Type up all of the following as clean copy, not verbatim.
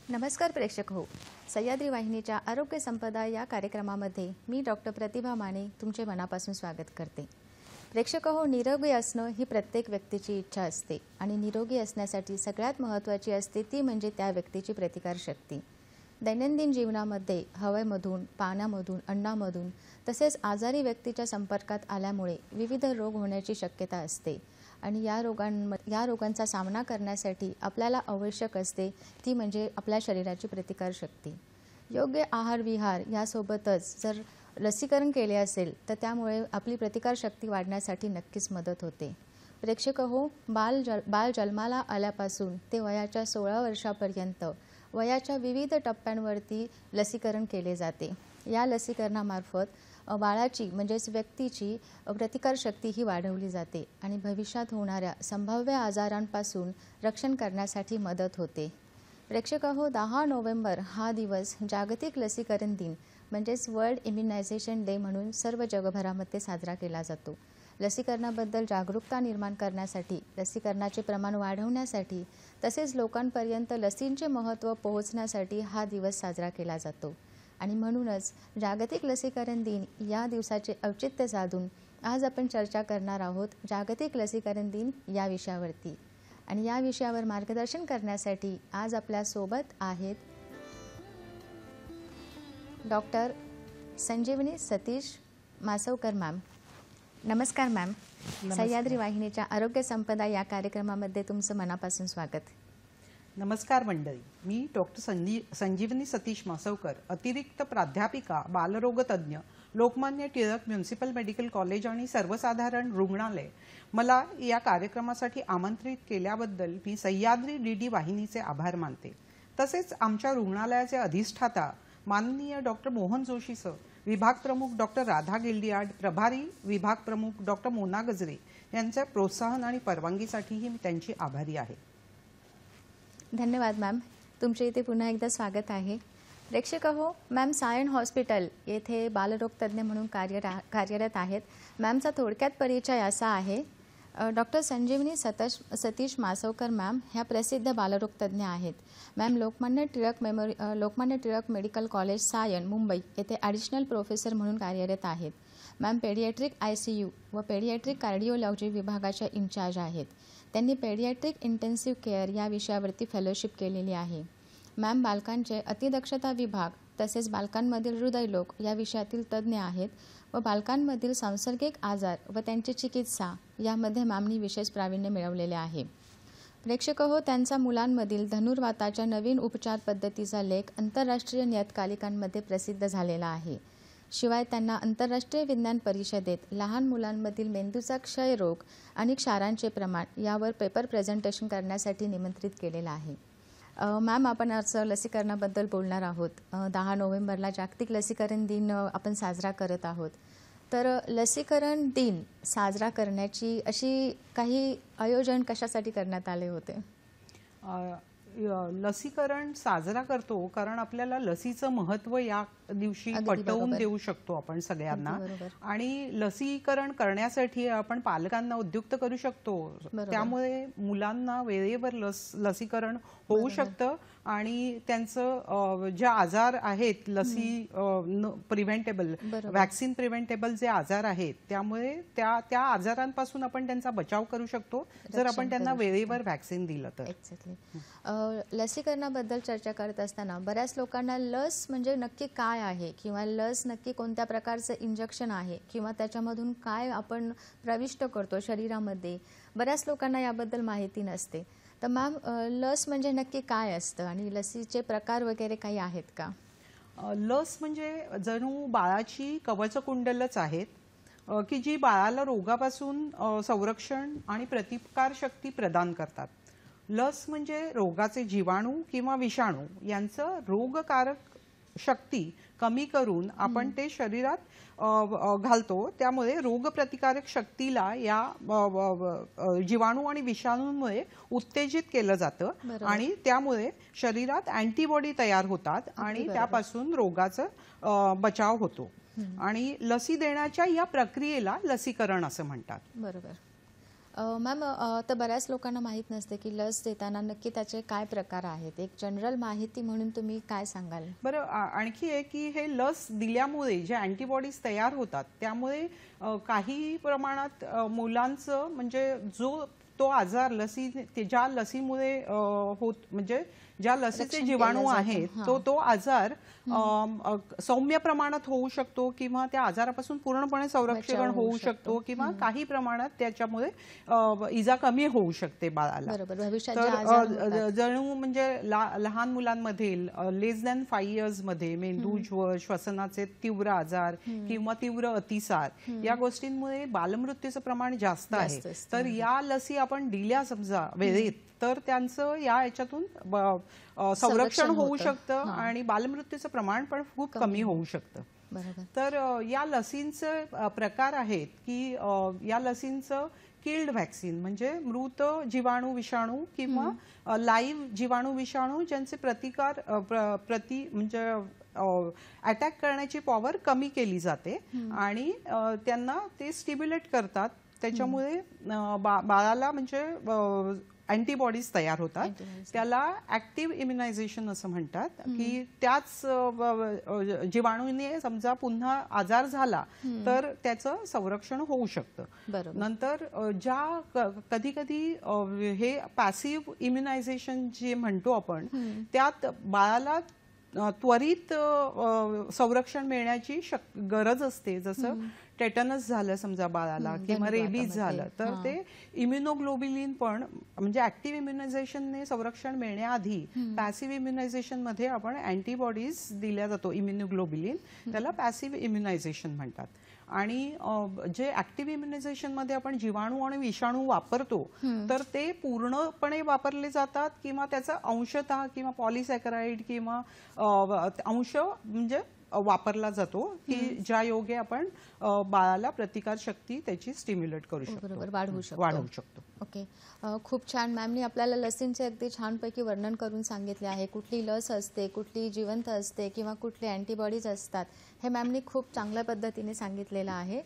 नमस्कार प्रेक्षक हो, सह्याद्री वाहिनीच्या आरोग्य संपदा या कार्यक्रमामध्ये मी डॉक्टर प्रतिभा माने तुमचे मनापासून स्वागत करते। प्रेक्षक हो, निरोगी असणं ही प्रत्येक व्यक्तीची इच्छा असते आणि निरोगी असण्यासाठी सगळ्यात महत्त्वाची असते ती म्हणजे त्या व्यक्तीची प्रतिकारशक्ती। दैनंदिन जीवनामध्ये हवेमधून, पाण्यामधून, अन्नामधून तसेच आजारी व्यक्तीच्या संपर्कात आल्यामुळे विविध रोग होण्याची शक्यता असते आणि या रोगांचा सामना करण्यासाठी आपल्याला आवश्यक असते ती म्हणजे आपल्या शरीराची प्रतिकारशक्ती। योग्य आहार विहार यासोबतच जर लसीकरण केले असेल तर त्यामुळे आपली प्रतिकारशक्ती वाढण्यासाठी नक्कीच मदत होते। प्रेक्षक हो, बाल जन्माला आल्यापासून ते वयाच्या 16 वर्षापर्यंत वयाच्या विविध टप्प्यांवरती लसीकरण केले जाते। या लसीकरणामार्फत बाळाची म्हणजेच व्यक्तीची प्रतिकारशक्ती ही वाढवली जाते आणि भविष्यात होणाऱ्या संभाव्य आजारांपासून रक्षण करण्यासाठी मदत होते। प्रेक्षक हो, 10 नोव्हेंबर हा दिवस जागतिक लसीकरण दिन म्हणजेच वर्ल्ड इम्युनायझेशन डे म्हणून सर्व जगभरामध्ये साजरा केला जातो। लसीकरणाबद्दल जागरूकता निर्माण करण्यासाठी, लसीकरणाचे प्रमाण वाढवण्यासाठी तसेच लोकांपर्यंत लसींचे महत्त्व पोहोचण्यासाठी हा दिवस साजरा केला जातो आणि म्हणूनच जागतिक लसीकरण दिन या दिवसाचे औचित्य साधून आज आपण चर्चा करणार आहोत जागतिक लसीकरण दिन या विषयावरती। आणि या विषयावर मार्गदर्शन करण्यासाठी आज आपल्या सोबत आहेत डॉक्टर संजीवनी सतीश मासवकर मॅम। नमस्कार मॅम, सह्याद्री वाहिनीच्या आरोग्य संपदा या कार्यक्रमामध्ये तुमचं मनापासून स्वागत। नमस्कार मंडळी, मी डॉक्टर संजीवनी सतीश मासवकर, अतिरिक्त प्राध्यापिका बालरोगतज्ञ, Lokmanya Tilak municipal medical college आणि सर्वसाधारण रुग्णालय। मला या कार्यक्रमासाठी आमंत्रित केल्याबद्दल मी सह्याद्री डीडी वाहिनीचे आभार मानते। तसेच आमच्या रुग्णालयाचे अधिष्ठाता माननीय डॉक्टर मोहन जोशी सर, विभाग प्रमुख डॉक्टर राधा गिल्डियार्ड, प्रभारी विभाग प्रमुख डॉक्टर मोना गजरे यांच्या प्रोत्साहन आणि परवानगीसाठीही मी त्यांची आभारी आहे। धन्यवाद मॅम, तुमचे इथे पुन्हा एकदा स्वागत आहे। प्रेक्षक हो, मॅम सायन हॉस्पिटल येथे बालरोगतज्ञ म्हणून कार्यरत आहेत। मॅमचा थोडक्यात परिचय असा आहे, डॉक्टर संजीवनी सतीश मासवकर मॅम ह्या प्रसिद्ध बालरोगतज्ञ आहेत। Ma'am Lokmanya Tilak medical college Sion Mumbai येथे ॲडिशनल प्रोफेसर म्हणून कार्यरत आहेत। मॅम पेडियाट्रिक ICU व पेडियाट्रिक कार्डिओलॉजी विभागाच्या इंचार्ज आहेत। त्यांनी पेडियाट्रिक इंटेन्सिव्ह केअर या विषयावरती फेलोशिप केलेली आहे। मॅम बालकांचे अतिदक्षता विभाग तसेच बालकांमधील हृदयरोग या विषयातील तज्ज्ञ आहेत व बालकांमधील सांसर्गिक आजार व त्यांची चिकित्सा यामध्ये मॅमनी विशेष प्रावीण्य मिळवलेले आहे। प्रेक्षक हो, त्यांचा मुलांमधील धनुर्वाताच्या नवीन उपचार पद्धतीचा लेख आंतरराष्ट्रीय नियतकालिकांमध्ये प्रसिद्ध झालेला आहे। शिवाय त्यांना आंतरराष्ट्रीय विज्ञान परिषदेत लहान मुलांमधील मेंदूचा क्षयरोग आणि क्षारांचे प्रमाण यावर पेपर प्रेझेंटेशन करण्यासाठी निमंत्रित केलेलं आहे। मॅम आपण आज लसीकरणाबद्दल बोलणार आहोत। 10 नोव्हेंबरला जागतिक लसीकरण दिन आपण साजरा करत आहोत। तर लसीकरण दिन साजरा करण्याची अशी काही आयोजन कशासाठी करण्यात आले होते? लसीकरण साजरा करतो कारण आपल्याला लसीचं महत्त्व या दिवशी पटवून देऊ शकतो आपण सगळ्यांना, आणि लसीकरण करण्यासाठी आपण पालकांना उद्युक्त करू शकतो। त्यामुळे मुलांना वेळेवर लसीकरण होऊ शकतं आणि त्यांचं जे आजार आहेत लसी प्रिव्हेंटेबल, वॅक्सिन प्रिव्हेंटेबल जे आजार आहेत त्यामुळे त्या आजारांपासून आपण त्यांचा बचाव करू शकतो जर आपण त्यांना वेळेवर वॅक्सिन दिलं तर। लसीकरणाबद्दल चर्चा करत असताना बऱ्याच लोकांना लस म्हणजे नक्की काय आहे किंवा लस नक्की कोणत्या प्रकारचं इंजेक्शन आहे किंवा त्याच्यामधून काय आपण प्रविष्ट करतो शरीरामध्ये, बऱ्याच लोकांना याबद्दल माहिती नसते। तर मॅम लस म्हणजे नक्की काय असतं आणि लसीचे प्रकार वगैरे काही आहेत का? लस म्हणजे जणू बाळाची कवचकुंडलच आहेत की जी बाळाला रोगापासून संरक्षण आणि प्रतिकारशक्ती प्रदान करतात। लस म्हणजे रोगाचे जीवाणू किंवा विषाणू यांचं रोगकारक शक्ती कमी करून आपण ते शरीरात घालतो। त्यामुळे रोगप्रतिकारक शक्तीला या जीवाणू आणि विषाणूंमुळे उत्तेजित केलं जातं आणि त्यामुळे शरीरात अँटीबॉडी तयार होतात आणि त्यापासून रोगाचा बचाव होतो आणि लसी देण्याच्या या प्रक्रियेला लसीकरण असं म्हणतात। बरोबर। मॅम तर बऱ्याच लोकांना माहीत नसते की लस देताना नक्की त्याचे काय प्रकार आहेत. एक जनरल माहिती म्हणून तुम्ही काय सांगाल? बरं, आणखी आहे की हे लस दिल्यामुळे जे अँटीबॉडीज तयार होतात त्यामुळे काही प्रमाणात मुलांचं म्हणजे तो आजार ज्या लसीमुळे होत म्हणजे ज्या लसीचे रक्षण जीवाणू केलं जातं. आहेत हां. तो आजार सौम्य प्रमाणात होऊ शकतो किंवा त्या आजारापासून पूर्णपणे संरक्षण बचाव होऊ होऊ शकतो. शकतो किंवा काही प्रमाणात त्याच्यामुळे इजा कमी होऊ शकते बाळाला. बरोबर. भविष्यात जे तर आजार होतात. जणू म्हणजे लहान मुलांमध्ये लेस दॅन 5 इयर्स मध्ये मेंदूज्वर, श्वसनाचे तीव्र आजार किंवा तीव्र अतिसार या गोष्टींमुळे बालमृत्यूचं प्रमाण जास्त आहे. जास्त असतं. तर या लसी आपण दिल्या समजा वेळेत तर त्यांचं याच्यातून संरक्षण होऊ होतं. शकतं आणि बालमृत्यूचं प्रमाण पण खूप कमी होऊ शकतं. बरोबर. तर या लसींचे प्रकार आहेत की या लसींचं किल्ड व्हॅक्सिन म्हणजे मृत जीवाणू विषाणू किंवा लाईव्ह जीवाणू विषाणू ज्यांचे प्रतिकार म्हणजे अटॅक करण्याची पॉवर कमी केली जाते आणि त्यांना ते स्टिम्युलेट करतात. त्याच्यामुळे बाळाला म्हणजे अँटीबॉडीज तयार होतात. त्याला ऍक्टिव्ह इम्युनायझेशन असं म्हणतात की त्याच जीवाणूने समजा पुन्हा आजार झाला तर त्याचं संरक्षण होऊ शकतं. बरोबर. नंतर ज्या कधी कधी हे पॅसिव्ह इम्युनायझेशन जे म्हणतो आपण त्यात बाळाला त्वरित संरक्षण मिळण्याची गरज असते. जसं टेटनस झालं समजा बाळाला किंवा रेबीज झालं तर ते इम्युनोग्लोबिलिन पण म्हणजे ऍक्टिव्ह इम्युनायझेशनने संरक्षण मिळण्याआधी पॅसिव्ह इम्युनायझेशन मध्ये आपण अँटीबॉडीज दिल्या जातो इम्युनोग्लोबिलिन, त्याला पॅसिव्ह इम्युनायझेशन म्हणतात. आणि जे ऍक्टिव्ह इम्युनायझेशन मध्ये आपण जीवाणू आणि विषाणू वापरतो तर ते पूर्णपणे वापरले जातात किंवा त्याचा अंशतः किंवा पॉलिसॅकराइड किंवा अंश म्हणजे वापरला जातो की ज्या योगे आपण बाळाला प्रतिकार शक्ती त्याची स्टिम्युलेट करू शकतो. बरोबर. वाढवू शकतो. ओके. खूप छान. मॅमनी आपल्याला लसींचे अगदी छानपैकी वर्णन करून सांगितले आहे. कुठली लस असते, कुठली जिवंत असते किंवा कुठले अँटीबॉडीज असतात हे मॅमनी खूप चांगल्या पद्धतीने सांगितलेलं आहे.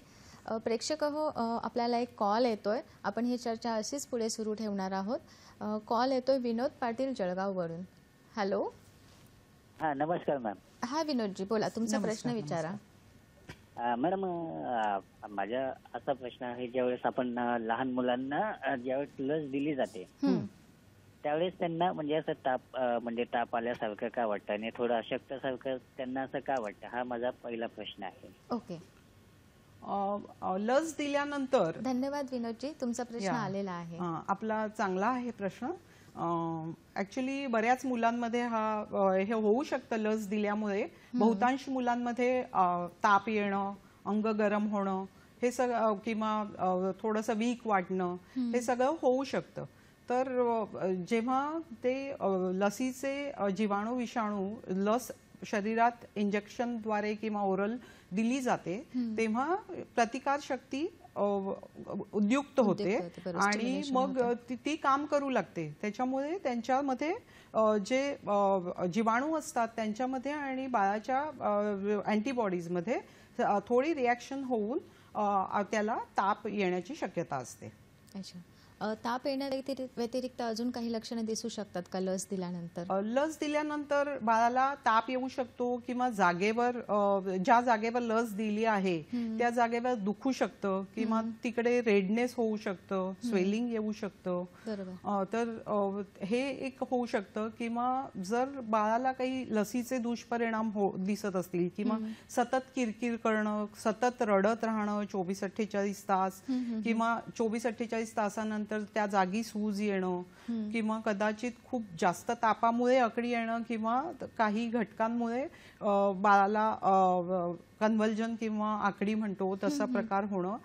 प्रेक्षक हो, आपल्याला एक कॉल येतोय. आपण ही चर्चा अशीच पुढे सुरू ठेवणार आहोत. कॉल येतोय विनोद पाटील जळगाववरून. हॅलो. हा, नमस्कार मॅम. हा विनोदजी, बोला, तुमचा प्रश्न विचारा. मॅडम, माझा असा प्रश्न आहे, ज्यावेळेस आपण लहान मुलांना ज्यावेळेस लस दिली जाते त्यावेळेस त्यांना म्हणजे असं ताप आल्यासारखं का वाटतं आणि थोडं अशक्तसारखं त्यांना असं का वाटतं, हा माझा पहिला प्रश्न आहे. ओके. लस दिल्यानंतर धन्यवाद विनोदजी, तुमचा प्रश्न आलेला आहे. आपला चांगला आहे प्रश्न. ऍक्च्युली बऱ्याच मुलांमध्ये हे होऊ शकतं लस दिल्यामुळे. बहुतांश मुलांमध्ये ताप येणं, अंग गरम होणं हे सगळं किंवा थोडंसं वीक वाटणं हे सगळं होऊ शकतं. तर जेव्हा ते लसीचे जीवाणू विषाणू लस शरीरात इंजेक्शनद्वारे किंवा ओरल दिली जाते तेव्हा प्रतिकार शक्ती उद्युक्त होते आणि मग ती काम करू लागते. त्याच्यामुळे त्यांच्यामध्ये जे जीवाणू असतात त्यांच्यामध्ये आणि बाळाच्या अँटीबॉडीज मध्ये थोडी रिॲक्शन होऊन त्याला ताप येण्याची शक्यता असते. अच्छा. ताप येण्या व्यतिरिक्त अजून काही लक्षणे दिसू शकतात का लस दिल्यानंतर? लस दिल्यानंतर बाळाला ताप येऊ शकतो किंवा जागेवर ज्या जागेवर लस दिली आहे त्या जागेवर दुखू शकतं किंवा तिकडे रेडनेस होऊ शकतं, स्वेलिंग येऊ शकतं. तर हे एक होऊ शकतं. किंवा जर बाळाला काही लसीचे दुष्परिणाम दिसत असतील किंवा सतत किरकिर करणं, सतत रडत राहणं 24-48 तास किंवा 24-48 तासानंतर त्या जागी सूज येणं किंवा कदाचित खूप जास्त तापामुळे अकडी येणं किंवा काही घटकांमुळे बाळाला कन्व्हल्जन किंवा आकडी म्हणतो तसा प्रकार होणं,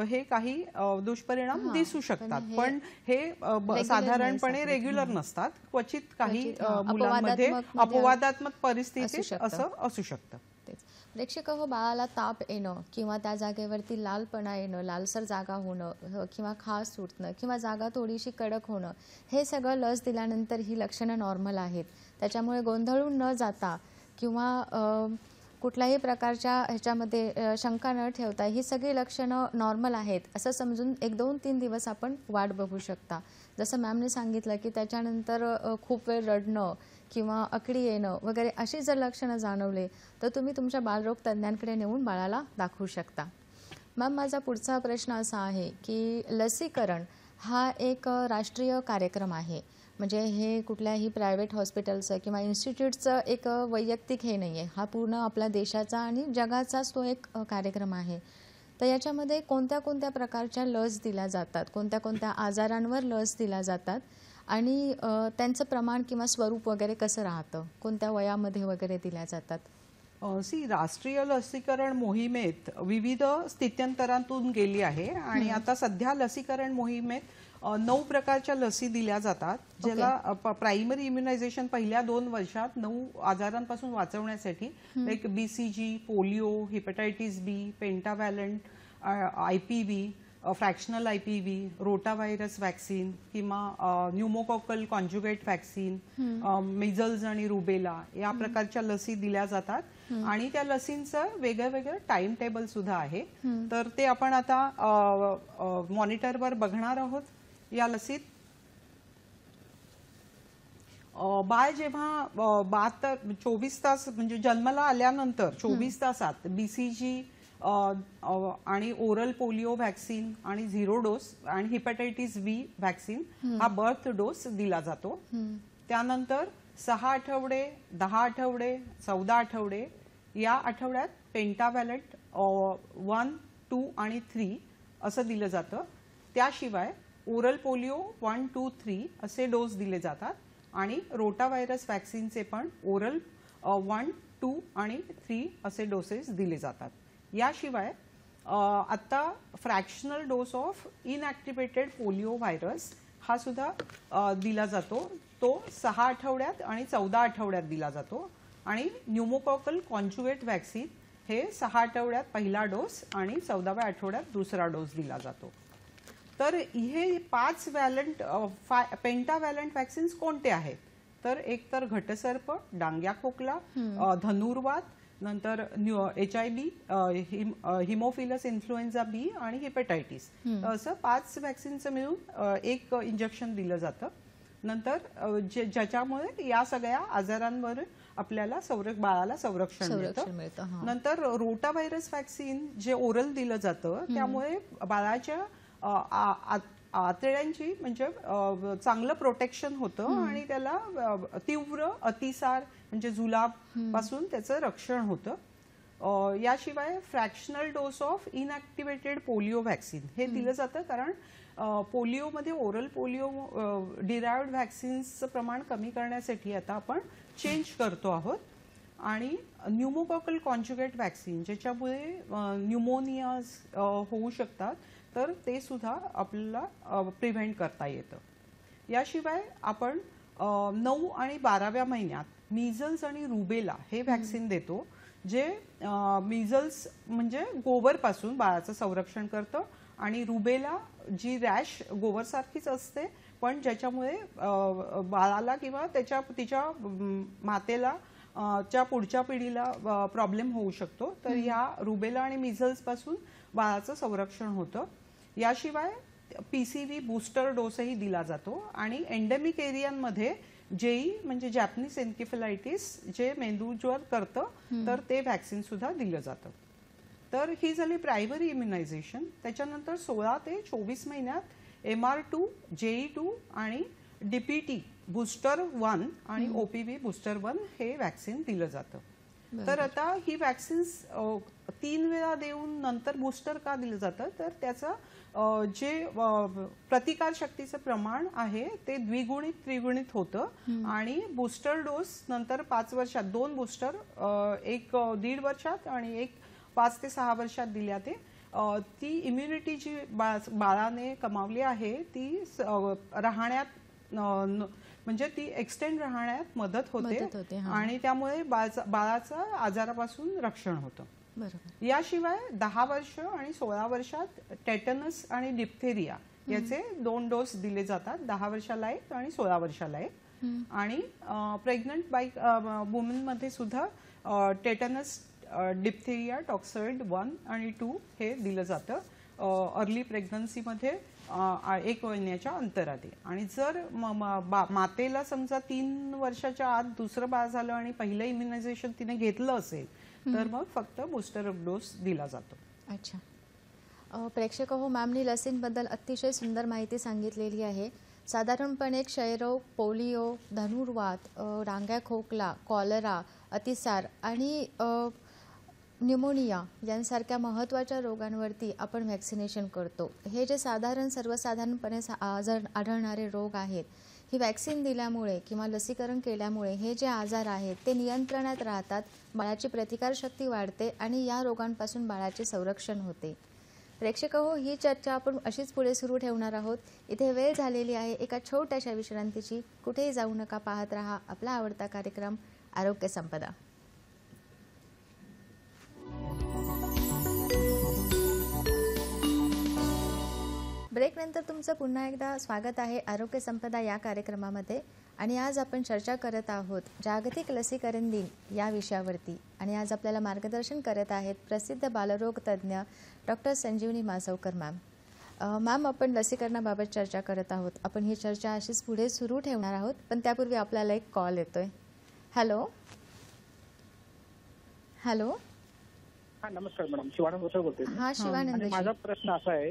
हे काही दुष्परिणाम दिसू शकतात. पण हे साधारणपणे रेग्युलर नसतात. क्वचित काही मुलांमध्ये अपवादात्मक परिस्थितीत असं असू शकतं. प्रेक्षक हो, बाळाला ताप येणं किंवा त्या जागेवरती लालपणा येणं, लालसर जागा होणं किंवा खास सुटणं किंवा जागा थोडीशी कडक होणं हे सगळं लस दिल्यानंतर ही लक्षणं नॉर्मल आहेत. त्याच्यामुळे गोंधळून न जाता किंवा कुठल्याही प्रकारच्या ह्याच्यामध्ये शंका न ठेवता ही सगळी लक्षणं नॉर्मल आहेत असं समजून 1-2-3 दिवस आपण वाट बघू शकता. जसं मॅमने सांगितलं की त्याच्यानंतर खूप वेळ रडणं किंवा अकडी येणं वगैरे अशी जर लक्षणं जाणवले तर तुम्ही तुमच्या बालरोग तज्ज्ञांकडे नेऊन बाळाला दाखवू शकता. मॅम, माझा पुढचा प्रश्न असा आहे की लसीकरण हा एक राष्ट्रीय कार्यक्रम आहे. म्हणजे हे कुठल्याही प्रायव्हेट हॉस्पिटलचं किंवा इन्स्टिट्यूटचं एक वैयक्तिक हे नाही आहे. हा पूर्ण आपल्या देशाचा आणि जगाचाच तो एक कार्यक्रम आहे. तर याच्यामध्ये कोणत्या कोणत्या प्रकारच्या लस दिल्या जातात, कोणत्या कोणत्या आजारांवर लस दिल्या जातात आणि त्यांचं प्रमाण किंवा स्वरूप वगैरे कसं राहतं, कोणत्या वयामध्ये वगैरे दिल्या जातात? राष्ट्रीय लसीकरण मोहिमेत विविध स्थित्यंतरातून गेली आहे आणि आता सध्या लसीकरण मोहिमेत 9 प्रकारच्या लसी दिल्या जातात, ज्याला प्रायमरी इम्युनायझेशन पहिल्या 2 वर्षात 9 आजारांपासून वाचवण्यासाठी like BCG, polio, hepatitis B, pentavalent, IPV, fractional IPV, rotavirus vaccine किंवा न्यूमोकॉकल कॉन्जुगेट वॅक्सिन, मिझल्स आणि रुबेला या प्रकारच्या लसी दिल्या जातात आणि त्या लसींचं वेगळं वेगळं टाइम टेबल सुद्धा आहे. तर ते आपण आता मॉनिटरवर बघणार आहोत. या लसीत बाळ जेव्हा 24 तास म्हणजे जन्माला आल्यानंतर 24 तासात BCG आणि ओरल पोलिओ वॅक्सिन आणि 0 डोस आणि हेपॅटायटिस B वॅक्सिन हा बर्थ डोस दिला जातो. त्यानंतर 6 आठवडे, 10 आठवडे, 14 आठवडे या आठवड्यात पेंटाव्हॅलंट 1, 2 आणि 3 असं दिलं जातं. त्याशिवाय ओरल पोलिओ 1, 2, 3 असे डोस दिले जातात आणि रोटाव्हायरस वॅक्सिनचे पण ओरल 1, 2 आणि 3 असे डोसेस दिले जातात. याशिवाय आता fractional dose of inactivated polio virus हा सुद्धा दिला जातो. तो 6 आठवड्यात आणि 14 आठवड्यात दिला जातो आणि न्यूमोकॉकल कॉन्जुगेट वॅक्सिन हे 6 आठवड्यात पहिला डोस आणि 14व्या आठवड्यात दुसरा डोस दिला जातो. तर हे 5 पेंटाव्हॅलंट वॅक्सिन्स कोणते आहेत? तर एक तर घटसर्प, डांग्या खोकला, धनुर्वात, नंतर HIV, हिमोफिलस इन्फ्लुएन्झा B आणि हेपॅटायटिस, असं 5 वॅक्सिनचं मिळून एक इंजेक्शन दिलं जातं. नंतर ज्याच्यामुळे या सगळ्या आजारांवर आपल्याला बाळाला संरक्षण मिळतं. नंतर रोटाव्हायरस वॅक्सिन जे ओरल दिलं जातं त्यामुळे बाळाच्या आतड्यांची म्हणजे चांगलं प्रोटेक्शन होतं आणि त्याला तीव्र अतिसार म्हणजे जुलाब पासून त्याचं रक्षण होतं. याशिवाय fractional dose of inactivated polio vaccine हे दिलं जातं, कारण पोलिओमध्ये ओरल पोलिओ डिराइव्ड वॅक्सिन्सचं प्रमाण कमी करण्यासाठी आता आपण चेंज करतो आहोत. आणि न्यूमोकॉकल कॉन्जुगेट वॅक्सिन ज्याच्यामुळे न्यूमोनियाज होऊ शकतात, तर ते सुद्धा आपल्याला प्रिव्हेंट करता येतं. याशिवाय आपण 9 आणि 12व्या महिन्यात मिझल्स आणि रुबेला हे वॅक्सिन देतो, जे मिझल्स म्हणजे गोवरपासून बाळाचं संरक्षण करतं आणि रुबेला जी रॅश गोवरसारखीच असते पण ज्याच्यामुळे बाळाला किंवा तिच्या मातेला च्या पुढच्या पिढीला प्रॉब्लेम होऊ शकतो. तर या रुबेला आणि मिझल्स पासून बाळाचं संरक्षण होतं. याशिवाय PCV बूस्टर डोसही दिला जातो आणि एंडेमिक एरियांमध्ये जेई म्हणजे जॅपनीज एन्केफेलायटिस जे मेंदूज्वर करतं तर ते वॅक्सिन सुद्धा दिलं जातं. तर ही झाली प्रायमरी इम्युनायझेशन. त्याच्यानंतर 16 ते 24 महिन्यात MR2, JE2 आणि DPT बूस्टर 1 आणि OPV बूस्टर 1 हे वॅक्सिन दिलं जातं. तर आता ही वॅक्सिन्स 3 वेळा देऊन नंतर बूस्टर का दिलं जातं, तर त्याचं जे प्रतिकार शक्तीचं प्रमाण आहे ते द्विगुणित त्रिगुणित होतं आणि बूस्टर डोस नंतर 5 वर्षात 2 बूस्टर, एक 1.5 वर्षात आणि एक 5 ते 6 वर्षात दिल्या. ते ती इम्युनिटी जी बाळाने कमावली आहे ती राहण्यात म्हणजे ती एक्सटेंड राहण्यात मदत होते आणि त्यामुळे बाळाचं आजारापासून रक्षण होतं. याशिवाय 10 वर्ष आणि 16 वर्षात टेटनस आणि डिप्थेरिया याचे 2 डोस दिले जातात, 10 वर्षाला एक आणि 16 वर्षाला एक. आणि प्रेग्नंट वुमन मध्ये सुद्धा टेटनस डिप्थेरिया टॉक्सॉइड 1 आणि 2 हे दिलं जातं अर्ली प्रेग्नन्सीमध्ये 1 महिन्याच्या अंतराने. आणि जर मातेला समजा 3 वर्षाच्या आत दुसरं बाळ झालं आणि पहिलं इम्युनायझेशन तिने घेतलं असेल तर मग फक्त बूस्टर डोस दिला जातो. अच्छा. प्रेक्षक हो, मॅमनी लसींबद्दल अतिशय सुंदर माहिती सांगितलेली आहे. साधारणपणे क्षयरोग, पोलिओ, धनुर्वात, रांग्या खोकला, कॉलरा, अतिसार आणि न्यूमोनिया यांसारख्या महत्त्वाच्या रोगांवरती आपण व्हॅक्सिनेशन करतो. हे जे सर्वसाधारणपणे आढळणारे रोग आहेत, ही वॅक्सिन दिल्यामुळे किंवा लसीकरण केल्यामुळे हे जे आजार आहेत ते नियंत्रणात राहतात, बाळाची प्रतिकारशक्ती वाढते आणि या रोगांपासून बाळाचे संरक्षण होते. प्रेक्षक हो, ही चर्चा आपण अशीच पुढे सुरू ठेवणार आहोत. इथे वेळ झालेली आहे एका छोट्याशा विश्रांतीची. कुठेही जाऊ नका, पाहत रहा आपला आवडता कार्यक्रम आरोग्य संपदा. ब्रेकनंतर तुमचं पुन्हा एकदा स्वागत आहे आरोग्य संपदा या कार्यक्रमामध्ये. आणि आज आपण चर्चा करत आहोत जागतिक लसीकरण दिन या विषयावरती. आणि आज आपल्याला मार्गदर्शन करत आहेत प्रसिद्ध बालरोग तज्ज्ञ डॉक्टर संजीवनी मासवकर मॅम. मॅम, आपण लसीकरणाबाबत चर्चा करत आहोत. आपण ही चर्चा अशीच पुढे सुरू ठेवणार आहोत, पण त्यापूर्वी आपल्याला एक कॉल येतोय. Hello hello. हा, नमस्कार मॅडम. शिवानंद भोसले बोलतोय. हा, शिवानंद. माझा प्रश्न असा आहे,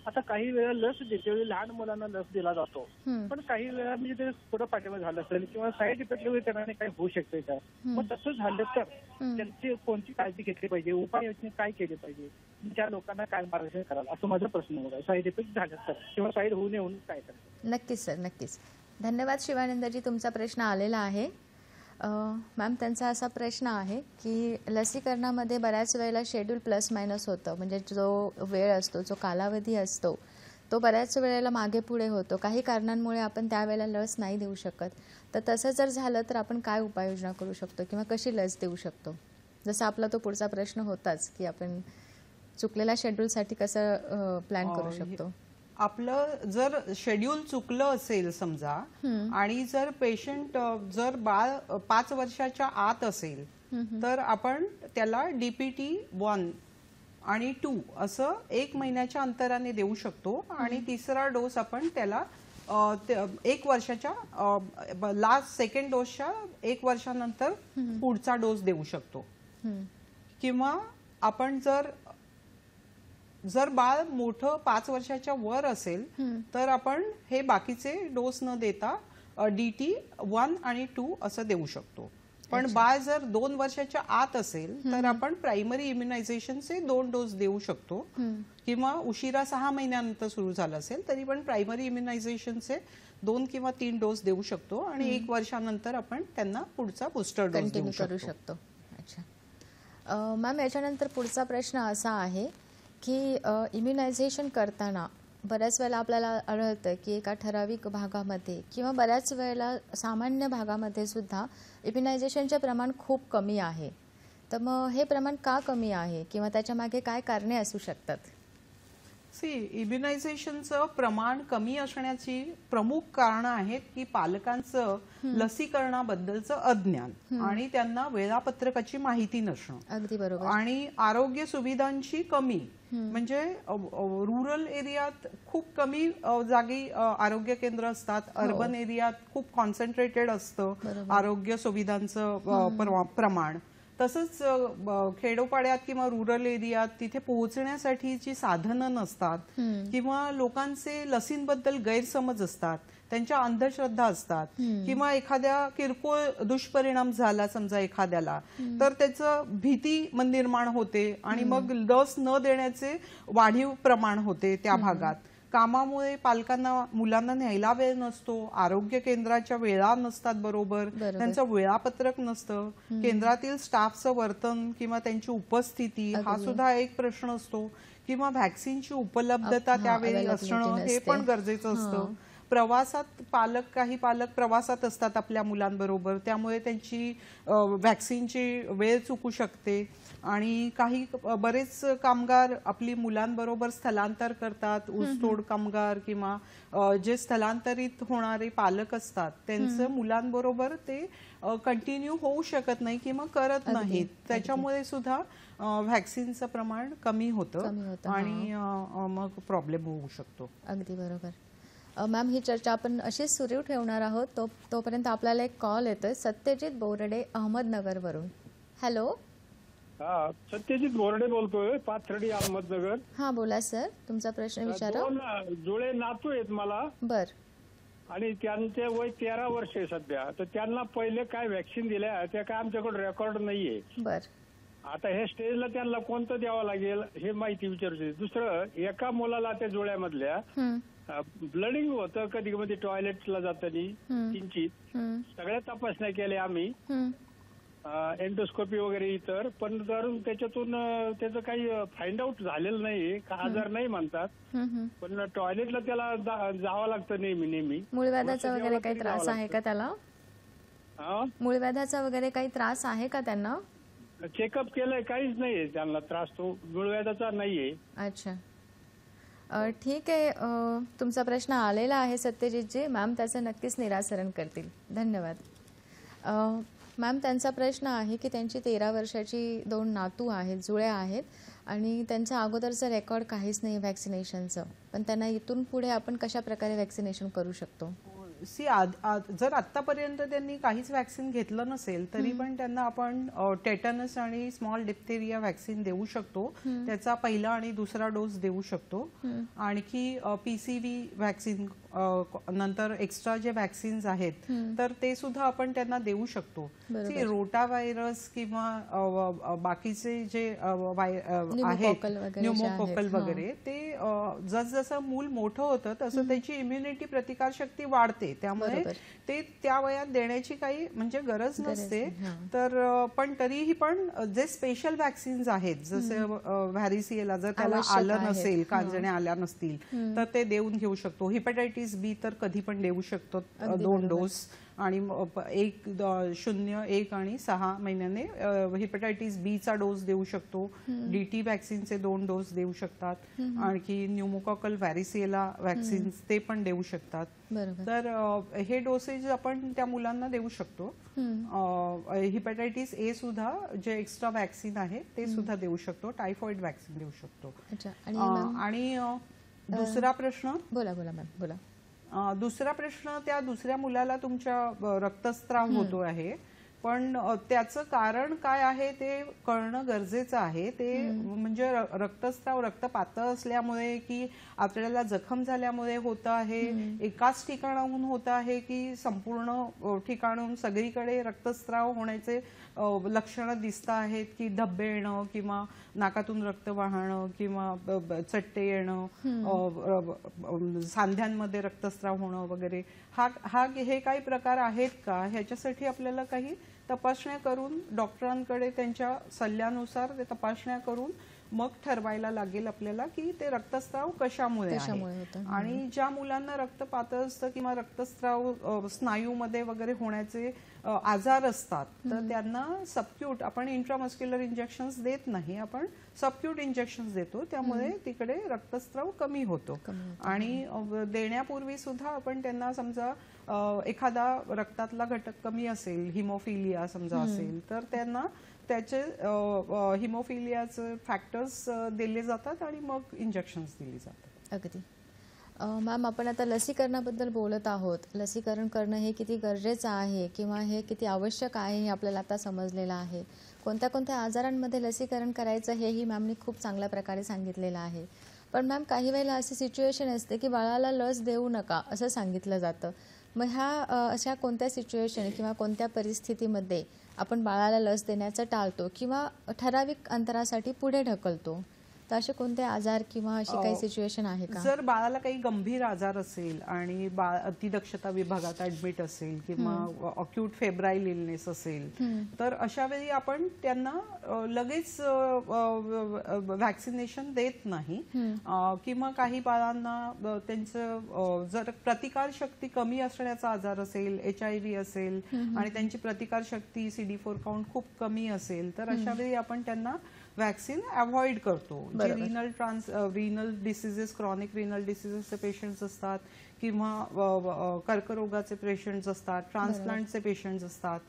आता काही वेळा लस देते लहान मुलांना लस दिला जातो, पण काही वेळा म्हणजे ते पुढे पाठिंबा झालं असेल किंवा साईड इफेक्ट वगैरे त्यांना काही होऊ शकते का? मग तसं झालं तर त्यांची कोणती काळजी घेतली पाहिजे, उपाययोजना काय केली पाहिजे, त्या लोकांना काय मार्गदर्शन कराल, असं माझा प्रश्न होता. साईड इफेक्ट झालं तर किंवा साईड होऊ नये म्हणून काय करायचं? नक्कीच सर, नक्कीच. धन्यवाद शिवानंदजी, तुमचा प्रश्न आलेला आहे. मॅम, त्यांचा असा प्रश्न आहे की लसीकरणामध्ये बऱ्याच वेळेला शेड्यूल प्लस मायनस होतं, म्हणजे जो वेळ असतो, जो कालावधी असतो तो बऱ्याच वेळेला मागे पुढे होतो. काही कारणांमुळे आपण त्यावेळेला लस नाही देऊ शकत. तर तसं जर झालं तर आपण काय उपाययोजना करू शकतो किंवा कशी लस देऊ शकतो? जसं आपला तो पुढचा प्रश्न होताच की आपण चुकलेल्या शेड्यूलसाठी कसं प्लॅन करू शकतो. आपलं जर शेड्यूल चुकलं असेल समजा आणि जर पेशंट जर बाळ 5 वर्षाच्या आत असेल तर आपण त्याला DPT 1 आणि 2 असं 1 महिन्याच्या अंतराने देऊ शकतो. आणि तिसरा डोस आपण त्याला 1 वर्षाच्या लास्ट सेकंड डोसच्या 1 वर्षानंतर पुढचा डोस देऊ शकतो. किंवा आपण जर बाळ मोठं 5 वर्षाच्या वर असेल तर आपण हे बाकीचे डोस न देता DT 1 आणि 2 असं देऊ शकतो. पण बाळ जर 2 वर्षाच्या आत असेल तर आपण प्रायमरी इम्युनायझेशनचे 2 डोस देऊ शकतो. किंवा उशिरा 6 महिन्यानंतर सुरू झालं असेल तरी पण प्रायमरी इम्युनायझेशनचे 2 किंवा 3 डोस देऊ शकतो. आणि 1 वर्षानंतर आपण त्यांना पुढचा बूस्टर डोस देऊ करू शकतो. अच्छा मॅम, याच्यानंतर पुढचा प्रश्न असा आहे की इम्युनायझेशन करताना बऱ्याच वेळेला आपल्याला आढळतं की एका ठराविक भागामध्ये किंवा बऱ्याच वेळेला सामान्य भागामध्ये सुद्धा इम्युनायझेशनचे प्रमाण खूप कमी आहे. तर मग हे प्रमाण का कमी आहे किंवा त्याच्या मागे काय कारणे असू शकतात? इम्युनायझेशनचं प्रमाण कमी असण्याची प्रमुख कारणं आहेत की पालकांचं लसीकरणाबद्दलचं अज्ञान आणि त्यांना वेळापत्रकाची माहिती नसणं. अगदी बरोबर. आणि आरोग्य सुविधांची कमी, म्हणजे रुरल एरियात खूप कमी जागी आरोग्य केंद्र असतात, अर्बन एरियात खूप कॉन्सन्ट्रेटेड असतं आरोग्य सुविधांचं प्रमाण. तसंच खेडोपाड्यात किंवा रुरल एरियात तिथे पोहोचण्यासाठीची साधनं नसतात किंवा लोकांचे लसींबद्दल गैरसमज असतात, त्यांच्या अंधश्रद्धा असतात किंवा एखाद्या किरकोळ दुष्परिणाम झाला समजा एखाद्याला तर त्याचं भीती निर्माण होते आणि मग लस न देण्याचे वाढीव प्रमाण होते त्या भागात. कामामुळे पालकांना मुलांना न्यायला वेळ नसतो, आरोग्य केंद्राच्या वेळा नसतात बरोबर, त्यांचं वेळापत्रक नसतं, केंद्रातील स्टाफचं वर्तन किंवा त्यांची उपस्थिती हा सुद्धा एक प्रश्न असतो, किंवा व्हॅक्सिनची उपलब्धता त्यावेळी असणं हे पण गरजेचं असतं. प्रवासात काही पालक प्रवासात असतात आपल्या मुलांबरोबर, त्यामुळे त्यांची व्हॅक्सिनची वेळ चुकू शकते आणि काही बरेच कामगार आपली मुलांबरोबर स्थलांतर करतात, ऊसतोड कामगार किंवा जे स्थलांतरित होणारे पालक असतात त्यांचं मुलांबरोबर ते कंटिन्यू होऊ शकत नाही किंवा करत नाहीत, त्याच्यामुळे सुद्धा व्हॅक्सिनचं प्रमाण कमी होतं आणि मग प्रॉब्लेम होऊ शकतो. अगदी बरोबर. मॅम, ही चर्चा आपण अशीच सुरू ठेवणार आहोत. तोपर्यंत आपल्याला एक कॉल येतोय सत्यजित बोर्डे अहमदनगरवरून. हॅलो. हा, सत्यजित बोर्डे बोलतोय, पाथर्डी अहमदनगर. हा, बोला सर, तुमचा प्रश्न विचारा. 2 जुळे नातू आहेत मला बर. आणि त्यांचे वय 13 वर्ष आहे सध्या. तर त्यांना पहिले काय व्हॅक्सिन दिल्या त्या काय आमच्याकडे रेकॉर्ड नाहीये. बर. आता हे स्टेजला त्यांना कोणतं द्यावं लागेल हे माहिती विचारायची. दुसरं, एका मुलाला त्या जुळ्यामधल्या ब्लडिंग होतं कधी कधी टॉयलेटला जाताना किंचित. सगळ्या तपासण्या केल्या आम्ही, एंडोस्कोपी वगैरे इतर, पण जर त्याच्यातून त्याचं काही फाइंड आउट झालेलं नाही, का आजार नाही म्हणतात, पण टॉयलेटला त्याला जावं लागतं नेहमी. मूळव्याधाचा वगैरे काही त्रास आहे का त्याला? मूळव्याधाचा वगैरे काही त्रास आहे का त्यांना? चेकअप केलंय, काहीच नाहीये त्यांना त्रास, तो मूळव्याधाचा नाहीये. अच्छा, ठीक आहे. तुमचा प्रश्न आलेला आहे सत्यजितजी. मॅम त्याचं नक्कीच निराकरण करतील. धन्यवाद. मॅम, त्यांचा प्रश्न आहे की त्यांची 13 वर्षाची 2 नातू आहेत, जुळ्या आहेत आणि त्यांचं अगोदरचं रेकॉर्ड काहीच नाही व्हॅक्सिनेशनचं, पण त्यांना इथून पुढे आपण कशा प्रकारे व्हॅक्सिनेशन करू शकतो? जर आतापर्यंत त्यांनी काहीच व्हॅक्सिन घेतलं नसेल तरी पण त्यांना आपण टेटनस आणि स्मॉल डिप्थेरिया व्हॅक्सिन देऊ शकतो. त्याचा पहिला आणि दुसरा डोस देऊ शकतो. आणखी पीसीव्ही व्हॅक्सिन, नंतर एक्स्ट्रा जे व्हॅक्सिन्स आहेत तर ते सुद्धा आपण त्यांना देऊ शकतो. रोटा व्हायरस किंवा बाकीचे जे आहेत न्यूमोकोकल वगैरे, ते जसजसं मूल मोठं होतं तसं त्याची इम्युनिटी प्रतिकारशक्ती वाढते, त्यामुळे ते त्या वयात देण्याची काही म्हणजे गरज नसते. तर पण तरीही पण जे स्पेशल व्हॅक्सिन्स आहेत, जसे व्हॅरिसिएला जर त्याला आलं नसेल, कांजण्या आल्या नसतील तर ते देऊन घेऊ शकतो. हिपॅटायटिस बी तर कधी पण देऊ शकतो 2 डोस, आणि 1, 0, 1 आणि 6 महिन्याने हिपॅटायटिस बी चा डोस देऊ शकतो. डीटी व्हॅक्सिनचे 2 डोस देऊ शकतात. आणखी न्यूमोकॉकल व्हॅरिसिएला व्हॅक्सिन्स ते पण देऊ शकतात. तर हे डोसेज आपण त्या मुलांना देऊ शकतो. हिपॅटायटिस ए सुद्धा जे एक्स्ट्रा व्हॅक्सिन आहे ते सुद्धा देऊ शकतो. टायफॉइड व्हॅक्सिन देऊ शकतो. आणि दुसरा प्रश्न, बोला मॅम, बोला. दुसरा प्रश्न, त्या दुसऱ्या मुलाला तुमच्या रक्तस्राव होतो आहे, पण त्याचं कारण काय आहे ते कळणं गरजेचं आहे. ते म्हणजे रक्तस्राव रक्त पातळ असल्यामुळे की आपल्याला जखम झाल्यामुळे होत आहे, एकाच ठिकाणाहून होत आहे की संपूर्ण ठिकाणाहून सगळीकडे रक्तस्राव होण्याचे लक्षणं दिसत आहेत, की धब्बे येणं किंवा नाकातून रक्त वाहणं किंवा चट्टे येणं, सांध्यांमध्ये रक्तस्राव होणं वगैरे, हे काही प्रकार आहेत का, ह्याच्यासाठी आपल्याला काही तपासण्या करून डॉक्टरांकडे त्यांच्या सल्ल्यानुसार ते तपासण्या करून मग ठरवायला लागेल आपल्याला की ते रक्तस्राव कशामुळे आहे. आणि ज्या मुलांना रक्त पातळ असतं किंवा रक्तस्राव स्नायूमध्ये वगैरे होण्याचे आजार असतात तर त्यांना सबक्यूट, आपण इंट्रामस्क्युलर इंजेक्शन्स देत नाही, आपण सबक्यूट इंजेक्शन्स देतो, त्यामुळे तिकडे रक्तस्राव कमी होतो. आणि देण्यापूर्वी सुद्धा आपण त्यांना समजा एखादा रक्तातला घटक कमी असेल, हिमोफिलिया समजा असेल, तर त्यांना त्याचे हिमोफिलियाचे फॅक्टर्स दिले जातात आणि मग इंजेक्शन्स दिली जातात. अगदी. मॅम, आपण आता लसीकरणाबद्दल बोलत आहोत. लसीकरण करणं हे किती गरजेचं आहे किंवा हे किती आवश्यक आहे हे आपल्याला आता समजलेलं आहे. कोणत्या कोणत्या आजारांमध्ये लसीकरण करायचं हेही मॅमने खूप चांगल्या प्रकारे सांगितलेलं आहे. पण मॅम, काही वेळेला अशी सिच्युएशन असते की बाळाला लस देऊ नका असं सांगितलं जातं. मग अशा कोणत्या सिच्युएशन किंवा कोणत्या परिस्थितीमध्ये आपण बाळाला लस देण्याचं टाळतो किंवा ठराविक अंतरासाठी पुढे ढकलतो, तर असे कोणते आजार किंवा अशी काही सिच्युएशन आहे का? जर बाळाला काही गंभीर आजार असेल आणि बाळ अतिदक्षता विभागात ऍडमिट असेल किंवा अक्यूट फेब्राईल इलनेस असेल, तर अशा वेळी आपण त्यांना लगेच व्हॅक्सिनेशन देत नाही. किंवा काही बाळांना त्यांचं जर प्रतिकार शक्ती कमी असण्याचा आजार असेल, HIV असेल आणि त्यांची प्रतिकार शक्ती CD4 काउंट खूप कमी असेल, तर अशा वेळी आपण त्यांना वॅक्सिन अवॉइड करतो. जे रिनल डिसीजेस, क्रॉनिक रिनल डिसीजेसचे पेशंट्स असतात किंवा कर्करोगाचे पेशंट्स असतात, ट्रान्सप्लांटचे पेशंट्स असतात,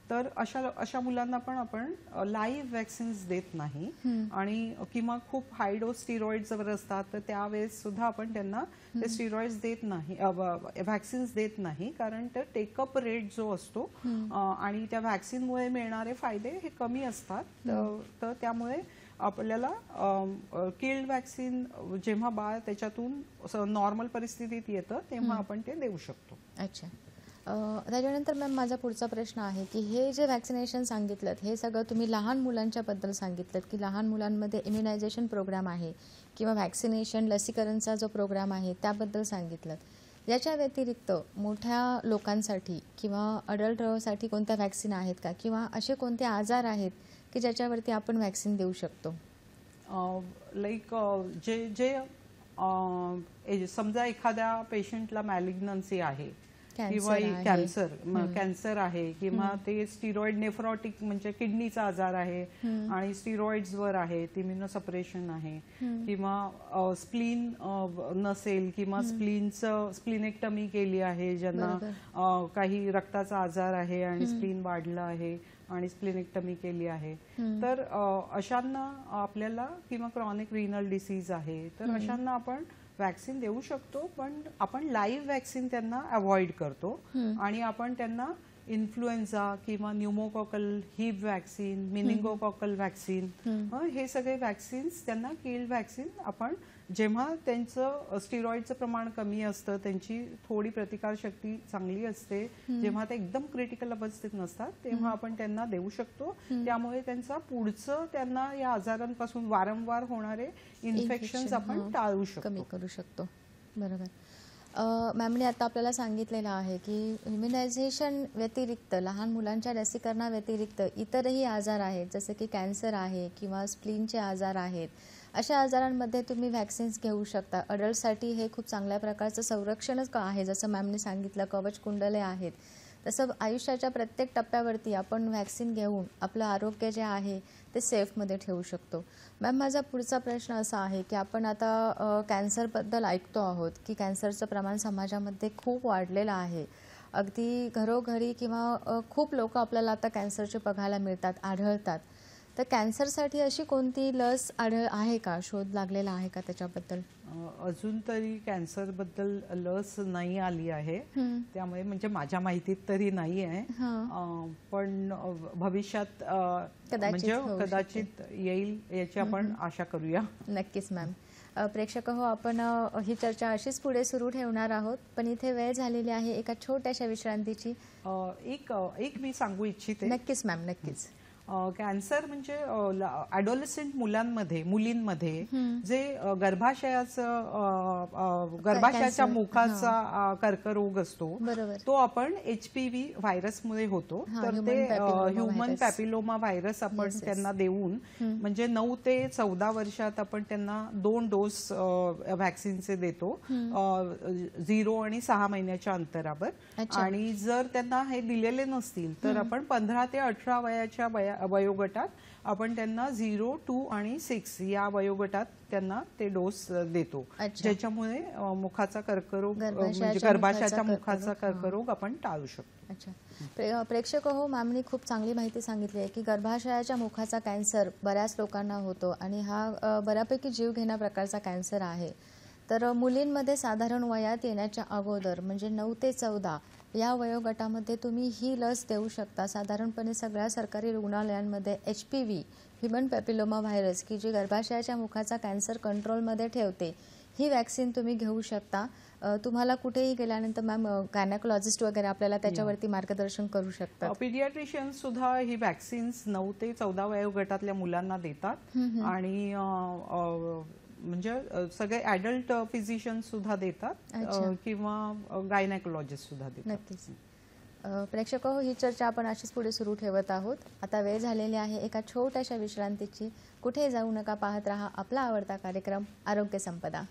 तर अशा मुलांना पण आपण लाईव्ह वॅक्सिन्स देत नाही. आणि किंवा खूप हाय डोस स्टिरॉइड्स वर असतात, तर त्यावेळेस सुद्धा आपण त्यांना ते स्टिरॉइड्स देत नाही, वॅक्सिन्स देत नाही, कारण ते टेकअप रेट जो असतो आणि त्या वॅक्सिनमुळे मिळणारे फायदे हे कमी असतात. तर त्यामुळे आपल्याला किल्ड वॅक्सिन जेव्हा बाळ त्याच्यातून नॉर्मल परिस्थितीत येतं तेव्हा आपण ते देऊ शकतो. अच्छा. त्याच्यानंतर मॅम माझा पुढचा प्रश्न आहे की हे जे व्हॅक्सिनेशन सांगितलं हे सगळं तुम्ही लहान मुलांच्या बद्दल सांगितलं की लहान मुलांमध्ये इम्युनायझेशन प्रोग्राम आहे किंवा व्हॅक्सिनेशन लसीकरणचा जो प्रोग्राम आहे त्याबद्दल सांगितलं. याच्या व्यतिरिक्त मोठ्या लोकांसाठी किंवा अडल्टसाठी कोणत्या व्हॅक्सिन आहेत का, किंवा असे कोणते आजार आहेत की ज्याच्यावरती आपण व्हॅक्सिन देऊ शकतो? लाईक जे समजा एखाद्या पेशंटला मॅलिग्नन्सी आहे किंवा कॅन्सर आहे किंवा ते स्टिरॉइड नेफ्रॉटिक म्हणजे किडनीचा आजार आहे आणि स्टिरॉइड्सवर आहेत, इम्युनोसप्रेशन आहे, किंवा स्प्लीन नसेल किंवा स्प्लिनेक्टमी केली आहे, ज्यांना काही रक्ताचा आजार आहे आणि स्प्लीन वाढलं आहे आणि स्प्लिनेक्टमी केली आहे, तर अशांना आपल्याला, किंवा क्रॉनिक रिनल डिसीज आहे, तर अशांना आपण वॅक्सिन देऊ शकतो. पण आपण लाईव्ह वॅक्सिन त्यांना अवॉइड करतो आणि आपण त्यांना इन्फ्लुएन्झा किंवा न्यूमोकॉकल हिप वॅक्सिन, मिनिंगोकॉकल वॅक्सिन, हे सगळे वॅक्सिन्स त्यांना किल्ड वॅक्सिन आपण जेव्हा त्यांचं स्टिरॉइडचं प्रमाण कमी असतं, त्यांची थोडी प्रतिकार शक्ती चांगली असते, जेव्हा ते एकदम क्रिटिकल अवस्थेत नसतात तेव्हा आपण त्यांना देऊ शकतो. त्यामुळे त्यांचा पुढचं त्यांना या आजारांपासून वारंवार होणारे इन्फेक्शन्स आपण टाळू शकतो, कमी करू शकतो. बरोबर. मॅमने आता आपल्याला सांगितलेलं आहे की इम्युनायझेशन व्यतिरिक्त, लहान मुलांच्या लसीकरणाव्यतिरिक्त इतरही आजार आहेत, जसे की कॅन्सर आहे किंवा स्प्लीनचे आजार आहेत. अशा आजारांमध्ये तुम्ही व्हॅक्सिन्स घेऊ शकता. अडल्टसाठी हे खूप चांगल्या प्रकारचं संरक्षणच आहे, जसं मॅमने सांगितलं कवच कुंडले आहेत. तसं आयुष्याच्या प्रत्येक टप्प्यावरती आपण व्हॅक्सिन घेऊन आपलं आरोग्य जे आहे ते सेफमध्ये ठेवू शकतो. मॅम माझा पुढचा प्रश्न असा आहे की आपण आता कॅन्सरबद्दल ऐकतो आहोत की कॅन्सरचं प्रमाण समाजामध्ये खूप वाढलेलं आहे. अगदी घरोघरी किंवा खूप लोक आपल्याला आता कॅन्सरचे बघायला मिळतात, आढळतात. तर कॅन्सरसाठी अशी कोणती लस आहे का, शोध लागलेला आहे का त्याच्याबद्दल? अजून तरी कॅन्सर बद्दल लस नाही आली आहे, त्यामुळे म्हणजे माझ्या माहितीत तरी नाही आहे. पण भविष्यात म्हणजे कदाचित येईल याची आपण आशा करूया. नक्कीच मॅम. प्रेक्षक हो, आपण ही चर्चा अशीच पुढे सुरू ठेवणार आहोत, पण इथे वेळ झालेली आहे एका छोट्याशा विश्रांतीची. एक मी सांगू इच्छिते. नक्कीच मॅम, नक्कीच. कॅन्सर म्हणजे ॲडोलेसेंट मुलींमध्ये जे गर्भाशयाच्या मुखाचा कर्करोग असतो, तो आपण HPV व्हायरसमुळे होतो. तर ते ह्युमन पॅपिलोमा व्हायरस आपण त्यांना देऊन, म्हणजे 9 ते 14 वर्षात आपण त्यांना 2 डोस व्हॅक्सिनचे देतो, 0 आणि 6 महिन्याच्या अंतरावर. आणि जर त्यांना हे दिलेले नसतील तर आपण 15 ते 18 वयाच्या वयोगटात आपण त्यांना 0, 2 आणि 6 या वयोगटात त्यांना ते डोस देतो, ज्याच्यामुळे मुखाचा कर्करोग म्हणजे गर्भाशयाच्या मुखाचा कर्करोग आपण टाळू शकतो. अच्छा. प्रेक्षक हो, मॅमनी खूप चांगली माहिती सांगितली आहे की गर्भाशयाच्या मुखाचा कॅन्सर बऱ्याच लोकांना होतो आणि हा बऱ्यापैकी जीवघेणा प्रकारचा कॅन्सर आहे. तर मुलींमध्ये साधारण वयात येण्याच्या अगोदर म्हणजे 9 ते 14 या वयोगटामध्ये तुम्ही ही लस देऊ शकता. साधारणपणे सगळ्या सरकारी रुग्णालयांमध्ये HPV ह्युमन पॅपिलोमा व्हायरस की जी गर्भाशयाच्या मुखाचा कॅन्सर कंट्रोलमध्ये ठेवते, ही वॅक्सिन तुम्ही घेऊ शकता. तुम्हाला कुठेही गेल्यानंतर मॅम गायनेकोलॉजिस्ट वगैरे आपल्याला त्याच्यावरती मार्गदर्शन करू शकतात. पीडियाट्रिशियन्स सुद्धा ही वॅक्सिन्स 9 ते 14 वयोगटातल्या मुलांना देतात आणि म्हणजे सगळे ॲडल्ट फिजिशियन्स सुद्धा देतात किंवा गायनेकोलॉजिस्ट सुद्धा देतात. नक्कीच. प्रेक्षक हो, ही चर्चा आपण अशीच पुढे सुरू ठेवत आहोत. आता वेळ झालेली आहे एका छोट्याशा विश्रांतीची. कुठे जाऊ नका, पाहत रहा आपला आवडता कार्यक्रम आरोग्य संपदा.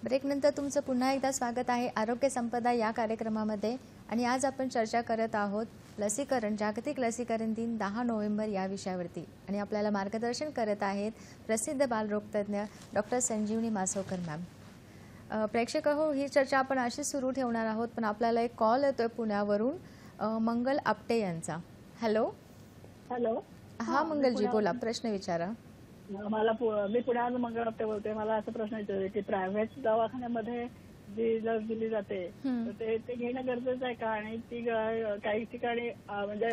ब्रेकनंतर तुमचं पुन्हा एकदा स्वागत आहे आरोग्य संपदा या कार्यक्रमामध्ये. आणि आज आपण चर्चा करत आहोत लसीकरण, जागतिक लसीकरण दिन 10 नोव्हेंबर या विषयावरती. आणि आपल्याला मार्गदर्शन करत आहेत प्रसिद्ध बालरोगतज्ञ डॉक्टर संजीवनी मासवकर मॅम. प्रेक्षक हो, ही चर्चा आपण अशीच सुरू ठेवणार आहोत, पण आपल्याला एक कॉल येतोय पुण्यावरून मंगल आपटे यांचा. हॅलो. हॅलो. हा मंगलजी, बोला, प्रश्न विचारा. मी पुण्याहून मंगळ आपटे बोलते. मला असा प्रश्न विचारायचा की प्रायव्हेट दवाखान्यामध्ये जी लस दिली जाते तर ते घेणं गरजेचं आहे का? आणि ती काही ठिकाणी म्हणजे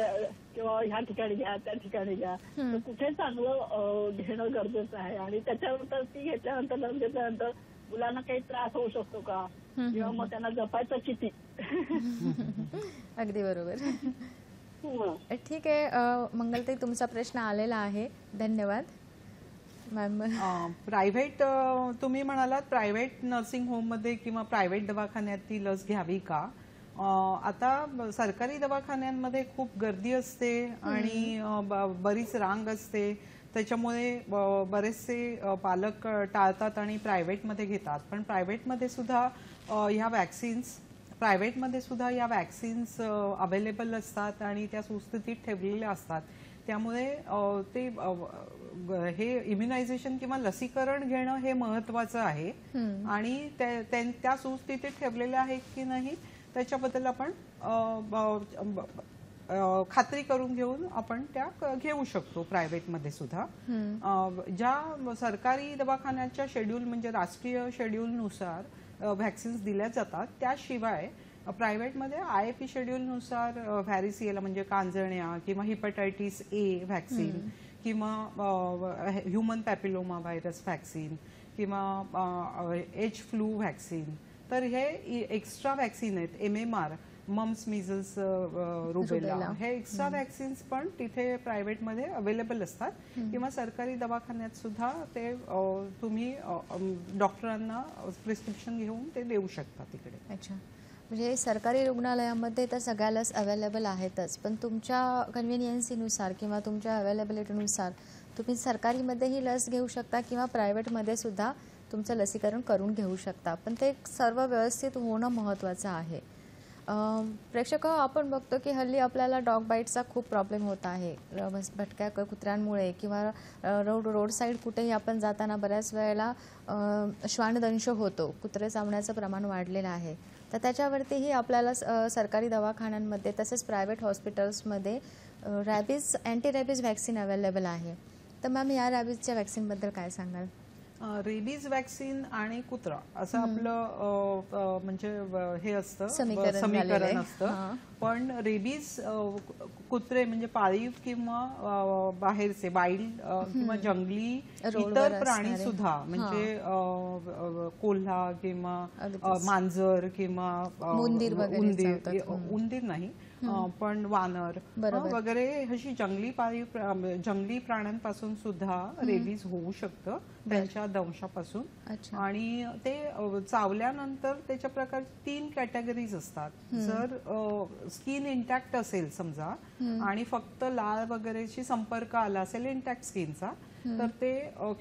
किंवा ह्या ठिकाणी घ्या त्या ठिकाणी घ्या, तर कुठे चांगलं घेणं गरजेचं आहे? आणि त्याच्यानंतर ती घेतल्यानंतर लस घेतल्यानंतर मुलांना काही त्रास होऊ शकतो का, किंवा मग त्यांना जपायचं किती? अगदी बरोबर. ठीक आहे मंगलताई, तुमचा प्रश्न आलेला आहे. धन्यवाद मॅम. प्रायव्हेट तुम्ही म्हणालात प्रायव्हेट नर्सिंग होममध्ये किंवा प्रायव्हेट दवाखान्यात ती लस घ्यावी का? आता सरकारी दवाखान्यांमध्ये खूप गर्दी असते आणि बरीच रांग असते, त्याच्यामुळे बरेचसे पालक टाळतात आणि प्रायव्हेटमध्ये घेतात. पण प्रायव्हेटमध्ये सुद्धा ह्या वॅक्सिन्स अवेलेबल असतात आणि त्या सुस्थितीत ठेवलेल्या असतात. त्यामुळे ते हे इम्युनायझेशन किंवा लसीकरण घेणं हे महत्वाचं आहे. आणि त्या सुस्थितीत ठेवलेल्या आहेत की नाही त्याच्याबद्दल आपण खात्री करून घेऊन आपण त्या घेऊ शकतो प्रायव्हेटमध्ये सुद्धा. ज्या सरकारी दवाखान्याच्या शेड्यूल म्हणजे राष्ट्रीय शेड्यूलनुसार व्हॅक्सिन्स दिल्या जातात, त्याशिवाय प्रायव्हेटमध्ये IAP शेड्यूलनुसार व्हॅरिसिएला म्हणजे कांजण्या किंवा हिपॅटायटिस A व्हॅक्सिन किंवा ह्युमन पॅपिलोमा व्हायरस व्हॅक्सिन किंवा H फ्लू व्हॅक्सिन, तर हे एक्स्ट्रा व्हॅक्सिन आहेत. MMR, मम्स, मिझल्स, रुबेला, हे एक्स्ट्रा व्हॅक्सिन्स पण तिथे प्रायव्हेटमध्ये अवेलेबल असतात किंवा सरकारी दवाखान्यात सुद्धा ते तुम्ही डॉक्टरांना प्रिस्क्रिप्शन घेऊन ते देऊ शकता तिकडे. अच्छा, म्हणजे सरकारी रुग्णालयामध्ये तर सगळ्या लस अवेलेबल आहेतच, पण तुमच्या कन्व्हिनियन्सीनुसार किंवा तुमच्या अवेलेबिलिटीनुसार तुम्ही सरकारीमध्येही लस घेऊ शकता किंवा प्रायव्हेटमध्ये सुद्धा तुमचं लसीकरण करून घेऊ शकता. पण ते सर्व व्यवस्थित होणं महत्त्वाचं आहे. प्रेक्षक, आपण बघतो की हल्ली आपल्याला डॉग बाईटचा खूप प्रॉब्लेम होत आहे. भटक्या कुत्र्यांमुळे किंवा रोड साईड कुठेही आपण जाताना बऱ्याच वेळेला श्वानदंश होतो, कुत्रे चावण्याचं प्रमाण वाढलेलं आहे. तर त्याच्यावरतीही आपल्याला सरकारी दवाखान्यांमध्ये तसेच प्रायव्हेट हॉस्पिटल्समध्ये अँटी रॅबीज व्हॅक्सिन अवेलेबल आहे. तर मॅम, या रॅबीजच्या व्हॅक्सिनबद्दल काय सांगाल? रेबीज व्हॅक्सिन आणि कुत्रा असं आपलं म्हणजे हे असतं, समीकरण असतं. पण रेबीज कुत्रे म्हणजे पाळीव किंवा बाहेरचे वाईल्ड किंवा जंगली इतर प्राणी सुद्धा म्हणजे कोल्हा किंवा मांजर किंवा उंदीर नाही पण वानर वगैरे अशी जंगली प्राण्यांपासून सुद्धा रेबीज होऊ शकतं, त्यांच्या दंशापासून. आणि ते चावल्यानंतर त्याच्या प्रकार 3 कॅटेगरीज असतात. जर स्किन इंटॅक्ट असेल समजा आणि फक्त लाळ वगैरेशी संपर्क आला असेल इंटॅक्ट स्किनचा, तर ते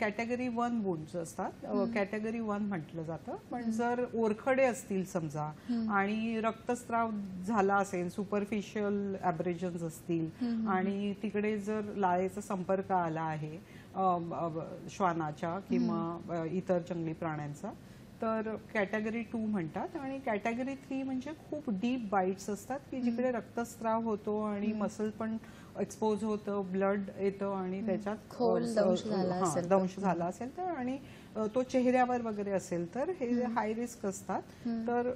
कॅटेगरी 1 वुंड्स असतात, कॅटेगरी 1 म्हटलं जातं. पण जर ओरखडे असतील समजा आणि रक्तस्राव झाला असेल, सुपरफिशियल ॲब्रेजन्स असतील आणि तिकडे जर लाळेचा संपर्क आला आहे श्वानाच्या किंवा इतर जंगली प्राण्यांचा, तर कॅटेगरी 2 म्हणतात. आणि कॅटेगरी 3 म्हणजे खूप डीप बाईट्स असतात की जिकडे रक्तस्राव होतो आणि मसल पण एक्सपोज होतं, ब्लड येतं आणि त्याच्यात दंश झाला असेल तर, आणि तो चेहऱ्यावर वगैरे असेल तर हे हाय रिस्क असतात. तर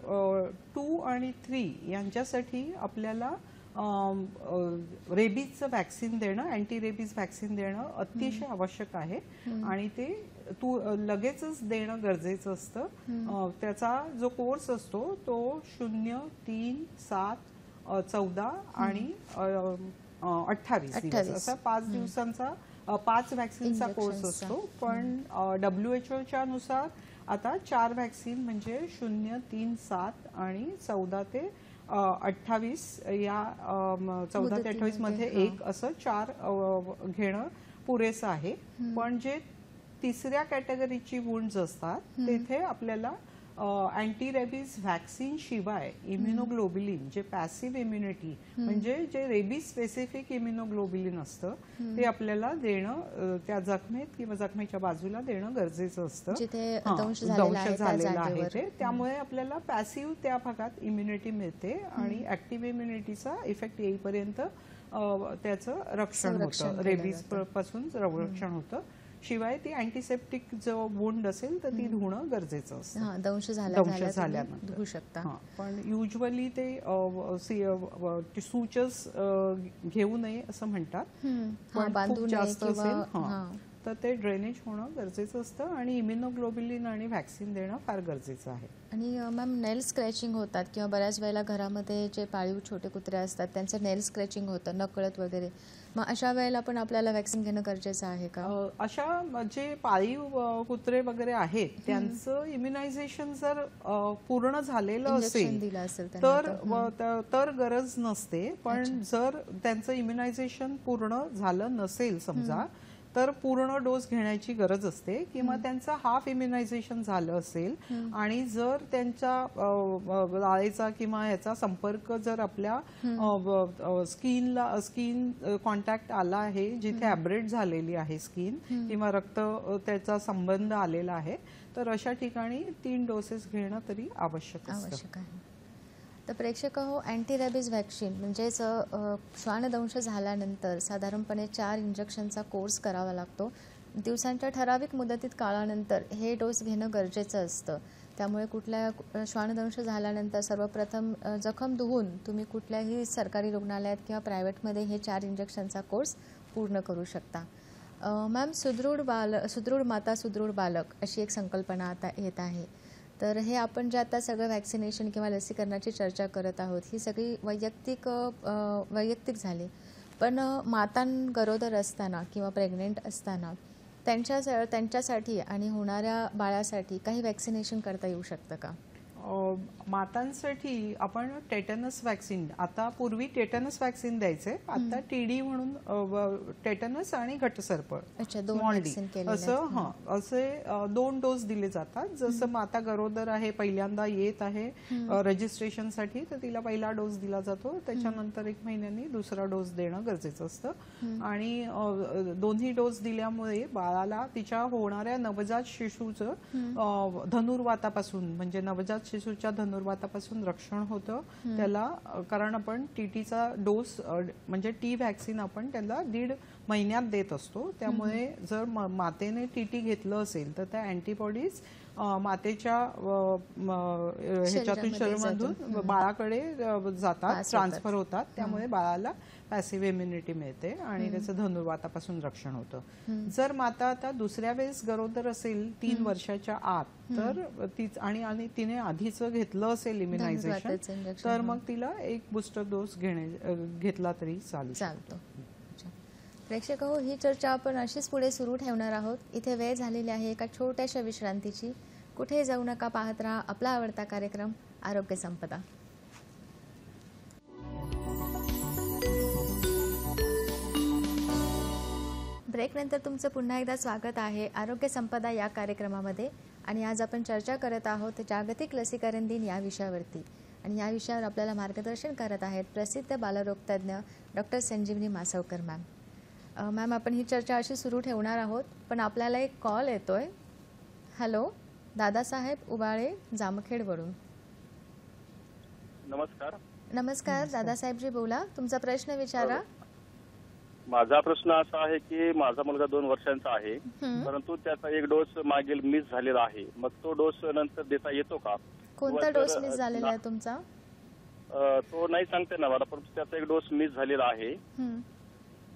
2 आणि 3 यांच्यासाठी आपल्याला रेबीजचं व्हॅक्सिन देणं, अँटी रेबीज व्हॅक्सिन देणं अतिशय आवश्यक आहे आणि ते लगेचच देणं गरजेचं असतं. त्याचा जो कोर्स असतो तो 0, 3, 7, 14 आणि 28 दिवस असा 5 दिवसांचा 5 व्हॅक्सिनचा कोर्स असतो. पण WHO नुसार आता 4 व्हॅक्सिन म्हणजे 0, 3, 7 आणि 14 ते 28 या 14 ते 28 मध्ये एक असं 4 घेणं पुरेसं आहे. पण जे तिसऱ्या कॅटेगरीची वुंड्स असतात तेथे आपल्याला अँटी रेबीज व्हॅक्सिन शिवाय इम्युनोग्लोबिलिन जे पॅसिव्ह इम्युनिटी म्हणजे जे रेबीज स्पेसिफिक इम्युनोग्लोबिलिन असतं ते आपल्याला देणं त्या जखमेत किंवा जखमेच्या बाजूला देणं गरजेचं असतं. दंश झालेला आहे ते, त्यामुळे आपल्याला पॅसिव्ह त्या भागात इम्युनिटी मिळते आणि ऍक्टिव्ह इम्युनिटीचा इफेक्ट येईपर्यंत त्याचं रक्षण होतं, रेबीज पासून रक्षण होतं. शिवाय ती अँटीसेप्टिक जो वुंड असेल तर ती धुणं गरजेचं असतं. दंश झाल्यानंतर धुवू शकता. पण युजली ते सूचस घेऊ नये असं म्हणतात. पण खूप जास्त असेल तर ते ड्रेनेज होणं गरजेचं असतं आणि इम्युनोग्लोबिलिन आणि व्हॅक्सिन देणं फार गरजेचं आहे. आणि मॅम नेल स्क्रॅचिंग होतात किंवा बऱ्याच वेळेला घरामध्ये जे पाळीव छोटे कुत्रे असतात त्यांचं नेल स्क्रॅचिंग होतं नकळत वगैरे, मग अशा वेळेला पण आपल्याला व्हॅक्सिन घेणं गरजेचं आहे का? अशा जे पाळीव कुत्रे वगैरे आहेत त्यांचं इम्युनायझेशन जर पूर्ण झालेलं असेल तर गरज नसते. पण जर त्यांचं इम्युनायझेशन पूर्ण झालं नसेल समजा तर पूर्ण डोस घेण्याची गरज असते किंवा त्यांचं हाफ इम्युनायझेशन झालं असेल आणि जर त्यांच्या लाळेचा किंवा ह्याचा संपर्क जर आपल्या स्किन कॉन्टॅक्ट आला आहे, जिथे ॲब्रेड झालेली आहे स्किन किंवा रक्त त्याचा संबंध आलेला आहे, तर अशा ठिकाणी 3 डोसेस घेणं तरी आवश्यक आहे. तर प्रेक्षक हो, अँटी रॅबीज व्हॅक्सिन म्हणजेच श्वानदंश झाल्यानंतर साधारणपणे 4 इंजेक्शनचा कोर्स करावा लागतो. दिवसांच्या ठराविक मुदतीत काळानंतर हे डोस घेणं गरजेचं असतं. त्यामुळे कुठल्या श्वानदंश झाल्यानंतर सर्वप्रथम जखम धुवून तुम्ही कुठल्याही सरकारी रुग्णालयात किंवा प्रायव्हेटमध्ये हे 4 इंजेक्शनचा कोर्स पूर्ण करू शकता. मॅम, सुदृढ माता सुदृढ बालक अशी एक संकल्पना आता येत आहे. तर हे आपण जे आता सगळं व्हॅक्सिनेशन किंवा लसीकरणाची चर्चा करत आहोत ही सगळी वैयक्तिक झाली. पण मातां गरोदर असताना किंवा प्रेग्नेंट असताना त्यांच्यासाठी आणि होणाऱ्या बाळासाठी काही व्हॅक्सिनेशन करता येऊ शकतं का? मातांसाठी आपण टेटनस व्हॅक्सिन, आता पूर्वी टेटनस व्हॅक्सिन द्यायचे, आता TD म्हणून टेटनस आणि घटसर्प असं असे 2 डोस दिले जातात. जसं माता गरोदर आहे, पहिल्यांदा येत आहे रजिस्ट्रेशनसाठी, तर तिला पहिला डोस दिला जातो, त्याच्यानंतर 1 महिन्यांनी दुसरा डोस देणं गरजेचं असतं. आणि दोन्ही डोस दिल्यामुळे बाळाला तिच्या होणाऱ्या नवजात शिशूचं धनुर्वातापासून म्हणजे नवजात शिशूच्या धनुर्वातापासून रक्षण होतं त्याला. कारण आपण TTचा डोस म्हणजे T व्हॅक्सिन आपण त्याला 1.5 महिन्यात देत असतो. त्यामुळे जर मातेने TT घेतलं असेल तर त्या अँटीबॉडीज मातेच्या ह्याच्यातून शरीरामधून बाळाकडे जातात, ट्रान्सफर होतात. त्यामुळे बाळाला पॅसिव्ह इम्युनिटी मिळते आणि त्याचं धनुर्वातापासून रक्षण होतं. जर माता आता दुसऱ्या वेळेस गरोदर असेल 3 वर्षाच्या आत तर आणि तिने आधीच घेतलं असेल इम्युनायझेशन तर मग तिला 1 बूस्टर डोस घेतला तरी चालतो. प्रेक्षक हो, ही चर्चा आपण अशीच पुढे सुरू ठेवणार आहोत. इथे वेळ झालेली आहे एका छोट्याशा विश्रांतीची. कुठे जाऊ नका, पाहत राहा आपला आवडता कार्यक्रम आरोग्य संपदा. ब्रेकनंतर तुमचं पुन्हा एकदा स्वागत आहे आरोग्य संपदा या कार्यक्रमामध्ये. आणि आज आपण चर्चा करत आहोत जागतिक लसीकरण दिन या विषयावरती. आणि या विषयावर आपल्याला मार्गदर्शन करत आहेत प्रसिद्ध बालरोगतज्ञ डॉक्टर संजीवनी मासवकर मॅम. मॅम, आपण ही चर्चा अशी सुरू ठेवणार आहोत, पण आपल्याला एक कॉल येतोय. हॅलो, दादासाहेब उबाळे जामखेडवरून. नमस्कार दादासाहेबजी, बोला, तुमचा प्रश्न विचारा. माझा प्रश्न असा आहे की माझा मुलगा 2 वर्षांचा आहे, परंतु त्याचा 1 डोस मागील मिस झालेला आहे. मग तो डोस नंतर देता येतो का? कोणता डोस मिस झालेला आहे तुमचा? तो नाही सांगते ना मला, परंतु त्याचा एक डोस मिस झालेला आहे.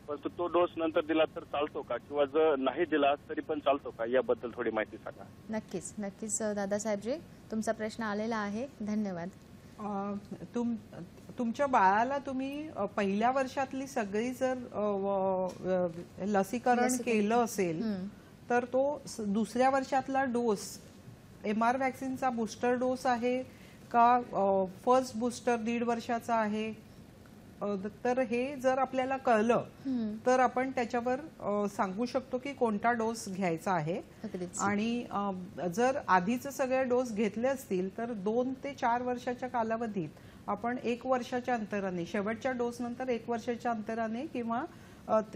परंतु तो डोस नंतर दिला तर चालतो का, किंवा जर नाही दिला तरी पण चालतो का, याबद्दल थोडी माहिती सांगा. नक्कीच नक्कीच दादासाहेबजी, तुमचा प्रश्न आलेला आहे. धन्यवाद. तुमच्या बाळाला तुम्ही पहिल्या वर्षातली सगळी जर लसीकरण केलं असेल तर तो दुसऱ्या वर्षातला डोस MR वॅक्सिनचा बूस्टर डोस आहे का फर्स्ट बूस्टर 1.5 वर्षाचा आहे, तर हे जर आपल्याला कळलं तर आपण त्याच्यावर सांगू शकतो की कोणता डोस घ्यायचा आहे. आणि जर आधीचे सगळे डोस घेतले असतील तर 2 ते 4 वर्षाच्या कालावधीत आपण 1 वर्षाच्या अंतराने, शेवटच्या डोस नंतर 1 वर्षाच्या अंतराने किंवा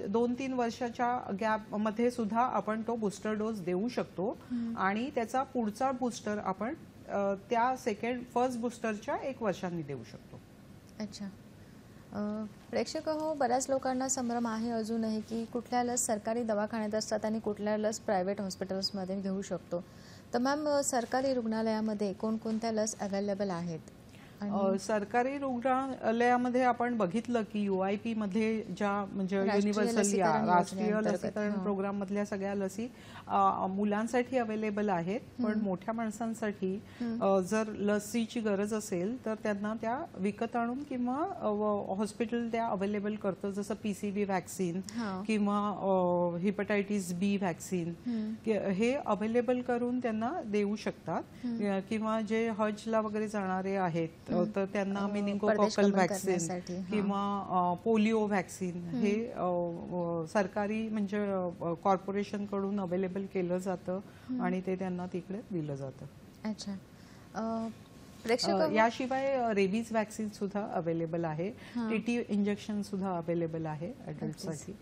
2-3 वर्षाच्या गॅप मध्ये सुद्धा आपण तो बूस्टर डोस देऊ शकतो. आणि त्याचा पुढचा बूस्टर आपण त्या फर्स्ट बूस्टरच्या 1 वर्षांनी देऊ शकतो. अच्छा. प्रेक्षक हो, बऱ्याच लोकांना संभ्रम आहे अजूनही की कुठल्या लस सरकारी दवाखान्यात असतात आणि कुठल्या लस प्रायव्हेट हॉस्पिटल्समध्ये घेऊ शकतो. तर मॅम, सरकारी रुग्णालयामध्ये कोणकोणत्या लस अवेलेबल आहेत? सरकारी रुग्णालयामध्ये आपण बघितलं की UIP मध्ये ज्या म्हणजे युनिव्हर्सल राष्ट्रीय लसीकरण प्रोग्राम मधल्या सगळ्या लसी मुलांसाठी अवेलेबल आहेत. पण मोठ्या माणसांसाठी जर लसीची गरज असेल तर त्यांना त्या विकत आणून किंवा हॉस्पिटल त्या अवेलेबल करतं, जसं PCV वॅक्सिन किंवा हेपटायटिस B वॅक्सिन हे अवेलेबल करून त्यांना देऊ शकतात. किंवा जे हजला वगैरे जाणारे आहेत तर त्यांना मेनिंगोकॉकल वॅक्सिन किंवा पोलिओ वॅक्सिन हे सरकारी म्हणजे कॉर्पोरेशन कडून अवेलेबल केलं जातं आणि ते त्यांना तिकडे दिलं जातं. अच्छा. याशिवाय रेबीज वॅक्सिन सुद्धा अवेलेबल आहे. TT इंजेक्शन सुद्धा अवेलेबल आहे अडल्टसाठी.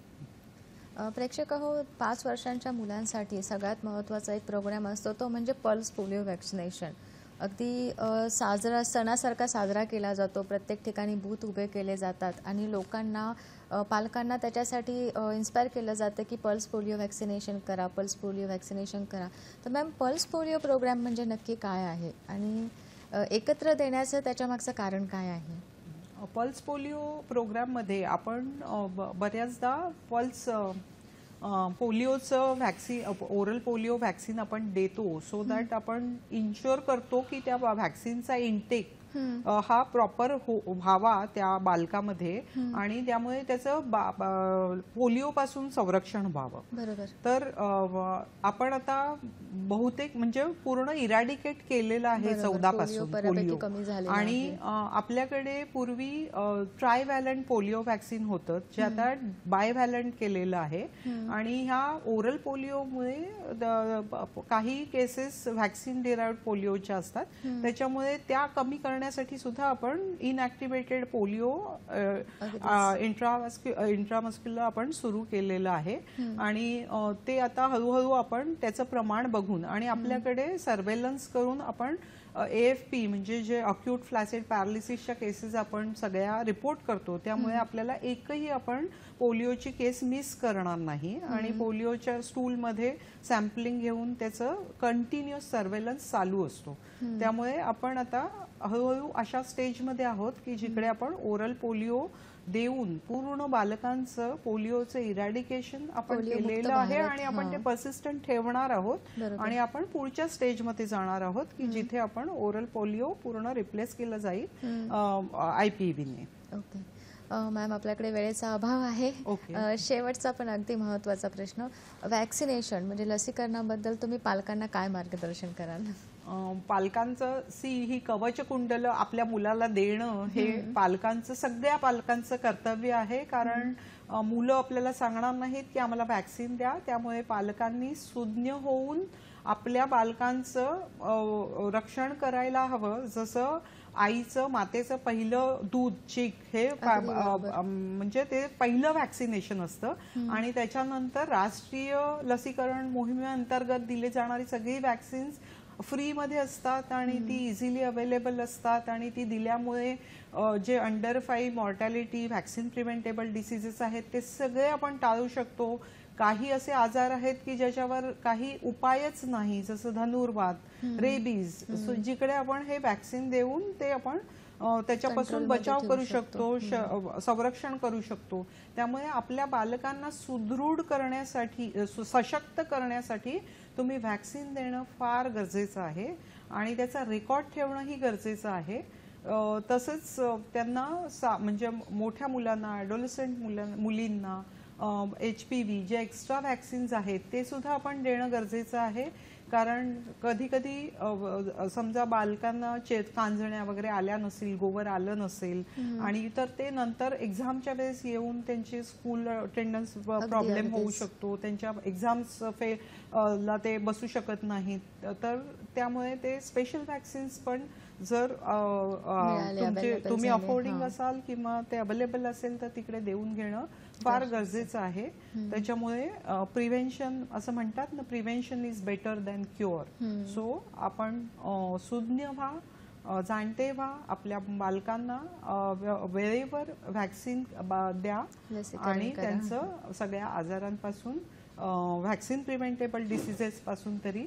प्रेक्षक हो, 5 वर्षांच्या मुलांसाठी सगळ्यात महत्त्वाचा एक प्रोग्राम असतो तो म्हणजे पल्स पोलिओ वॅक्सिनेशन. अगदी सणासारखा साजरा केला जातो. प्रत्येक ठिकाणी बूथ उभे केले जातात आणि लोकांना, पालकांना त्याच्यासाठी इन्स्पायर केलं जातं की पल्स पोलिओ वॅक्सिनेशन करा, पल्स पोलिओ वॅक्सिनेशन करा. तर मॅम, पल्स पोलिओ प्रोग्राम म्हणजे नक्की काय आहे आणि एकत्र देण्याचं त्याच्यामागचं कारण काय आहे? पल्स पोलिओ प्रोग्राममध्ये आपण बऱ्याचदा पोलिओचं वॅक्सिन, ओरल पोलिओ वॅक्सिन आपण देतो सो दॅट आपण इन्शुअर करतो की त्या वॅक्सिनचा इंटेक हा प्रॉपर व्हावा त्या बालकामध्ये आणि त्यामुळे त्याचं पोलिओ पासून संरक्षण व्हावं. बरोबर. तर आपण आता बहुतेक म्हणजे पूर्ण इरॅडिकेट केलेलं आहे 14 पासून पोलिओ. आणि आपल्याकडे पूर्वी ट्रायव्हॅलंट पोलिओ वॅक्सिन होतं जे आता बायव्हॅलंट केलेलं आहे. आणि ह्या ओरल पोलिओमुळे काही केसेस व्हॅक्सिन डिराइव्ड पोलिओच्या असतात, त्याच्यामुळे त्या कमी करण्यासाठी सुद्धा आपण इनऍक्टिव्हेटेड पोलिओ इंट्रामस्क्युलर आपण सुरू केलेलं आहे. आणि ते आता हळूहळू आपण त्याचं प्रमाण बघून आणि आपल्याकडे सर्वेलन्स करून आपण AFP म्हणजे जे अक्यूट फ्लॅसिड पॅरालिसिसच्या केसेस आपण सगळ्या रिपोर्ट करतो, त्यामुळे आपल्याला एकही आपण पोलिओची केस मिस करणार नाही. आणि पोलिओच्या स्टूलमध्ये सॅम्पलिंग घेऊन त्याचं कंटिन्युअस सर्वेलन्स चालू असतो. त्यामुळे आपण आता हळूहळू अशा स्टेजमध्ये आहोत की जिकडे आपण ओरल पोलिओ देऊन पूर्ण बालकांचं पोलिओचं इरॅडिकेशन आपण केलेलं आहे आणि आपण ते परसिस्टंट ठेवणार आहोत. आणि आपण पुढच्या स्टेजमध्ये जाणार आहोत की जिथे आपण ओरल पोलिओ पूर्ण रिप्लेस केलं जाईल IPVने. ओके मॅम, आपल्याकडे वेळेचा अभाव आहे. शेवटचा पण अगदी महत्त्वाचा प्रश्न, वॅक्सिनेशन म्हणजे लसीकरणाबद्दल तुम्ही पालकांना काय मार्गदर्शन कराल? पालकांचं ही कवच कुंडलं आपल्या मुलाला देणं हे पालकांचं, सगळ्या पालकांचं कर्तव्य आहे. कारण मुलं आपल्याला सांगणार नाहीत की आम्हाला वॅक्सिन द्या, त्यामुळे पालकांनी सुज्ञ होऊन आपल्या बालकांचं रक्षण करायला हवं. जसं आईचं, मातेचं पहिलं दूध, चीक हे म्हणजे ते पहिलं वॅक्सिनेशन असतं. आणि त्याच्यानंतर राष्ट्रीय लसीकरण मोहिमेअंतर्गत दिले जाणारी सगळी वॅक्सिन्स फ्रीमध्ये असतात आणि ती इझिली अवेलेबल असतात. आणि ती दिल्यामुळे जे under 5 mortality, vaccine preventable diseases आहेत ते सगळे आपण टाळू शकतो. काही असे आजार आहेत की ज्याच्यावर काही उपायच नाही, जसं धनुर्वात, रेबीज, जिकडे आपण हे वॅक्सिन देऊन ते आपण त्याच्यापासून Control बचाव मध्ये करू ठेवू शकतो, संरक्षण करू शकतो. त्यामुळे आपल्या बालकांना सुदृढ करण्यासाठी, सशक्त करण्यासाठी तुम्ही व्हॅक्सिन देणं फार गरजेचं आहे आणि त्याचा रेकॉर्ड ठेवणंही गरजेचं आहे. तसंच त्यांना म्हणजे मोठ्या मुलांना, ॲडोलसंट मुलींना HPV जे एक्स्ट्रा व्हॅक्सिन्स आहेत ते सुद्धा आपण देणं गरजेचं आहे. कारण कधी कधी समजा बालकांना कांजण्या वगैरे आल्या नसेल, गोवर आलं नसेल आणि तर ते नंतर एक्झामच्या वेळेस येऊन त्यांचे स्कूल अटेंडन्स प्रॉब्लेम होऊ शकतो, त्यांच्या एक्झाम्स ला ते बसू शकत नाहीत. तर त्यामुळे ते स्पेशल व्हॅक्सिन्स पण जर तुम्ही अफोर्डिंग असाल किंवा ते अवेलेबल असेल तर तिकडे देऊन घेणं फार गरजेचं आहे. त्याच्यामुळे प्रिव्हेन्शन असं म्हणतात ना, prevention is better than cure. So आपण सुज्ञ व्हा, जाणते व्हा, आपल्या बालकांना वेळेवर व्हॅक्सिन द्या आणि त्यांचं सगळ्या आजारांपासून, व्हॅक्सिन प्रिव्हेंटेबल डिसीजेस पासून तरी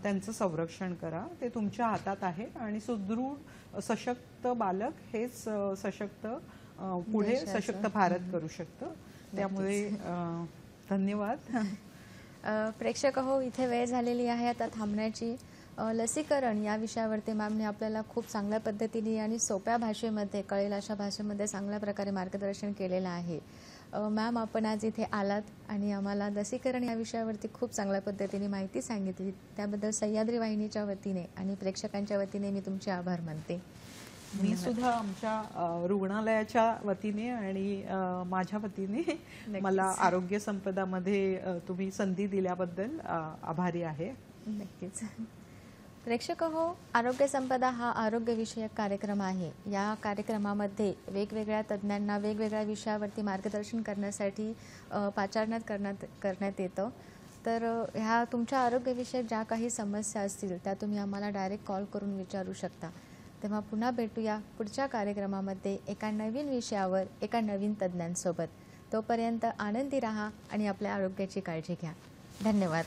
त्यांचं संरक्षण करा. ते तुमच्या हातात आहे आणि सुदृढ सशक्त बालक हेच सशक्त पुढे सशक्त भारत करू शकतं. त्यामुळे धन्यवाद. प्रेक्षक हो, इथे वेळ झालेली आहे आता थांबण्याची. लसीकरण या विषयावरती मॅमने आपल्याला खूप चांगल्या पद्धतीने आणि सोप्या भाषेमध्ये, कळेल अशा भाषेमध्ये चांगल्या प्रकारे मार्गदर्शन केलेलं आहे. मॅम, आपण आज इथे आलात आणि आम्हाला लसीकरण या विषयावरती खूप चांगल्या पद्धतीने माहिती सांगितली. त्याबद्दल सह्याद्री वाहिनीच्या वतीने आणि प्रेक्षकांच्या वतीने मी तुमचे आभार मानते. मी सुद्धा आमच्या रुग्णालयाच्या वतीने आणि माझ्या वतीने मला आरोग्य संपदामध्ये तुम्ही संधी दिल्याबद्दल आभारी आहे. नक्कीच. प्रेक्षक हो, आरोग्य संपदा हा आरोग्यविषयक कार्यक्रम आहे. या कार्यक्रमामध्ये वेगवेगळ्या तज्ज्ञांना वेगवेगळ्या विषयावरती मार्गदर्शन करण्यासाठी पाचारण्यात करण्यात येतं. तर ह्या तुमच्या आरोग्यविषयक ज्या काही समस्या असतील त्या तुम्ही आम्हाला डायरेक्ट कॉल करून विचारू शकता. तेव्हा पुन्हा भेटूया पुढच्या कार्यक्रमामध्ये एका नवीन विषयावर, एका नवीन तज्ज्ञांसोबत. तोपर्यंत आनंदी राहा आणि आपल्या आरोग्याची काळजी घ्या. धन्यवाद.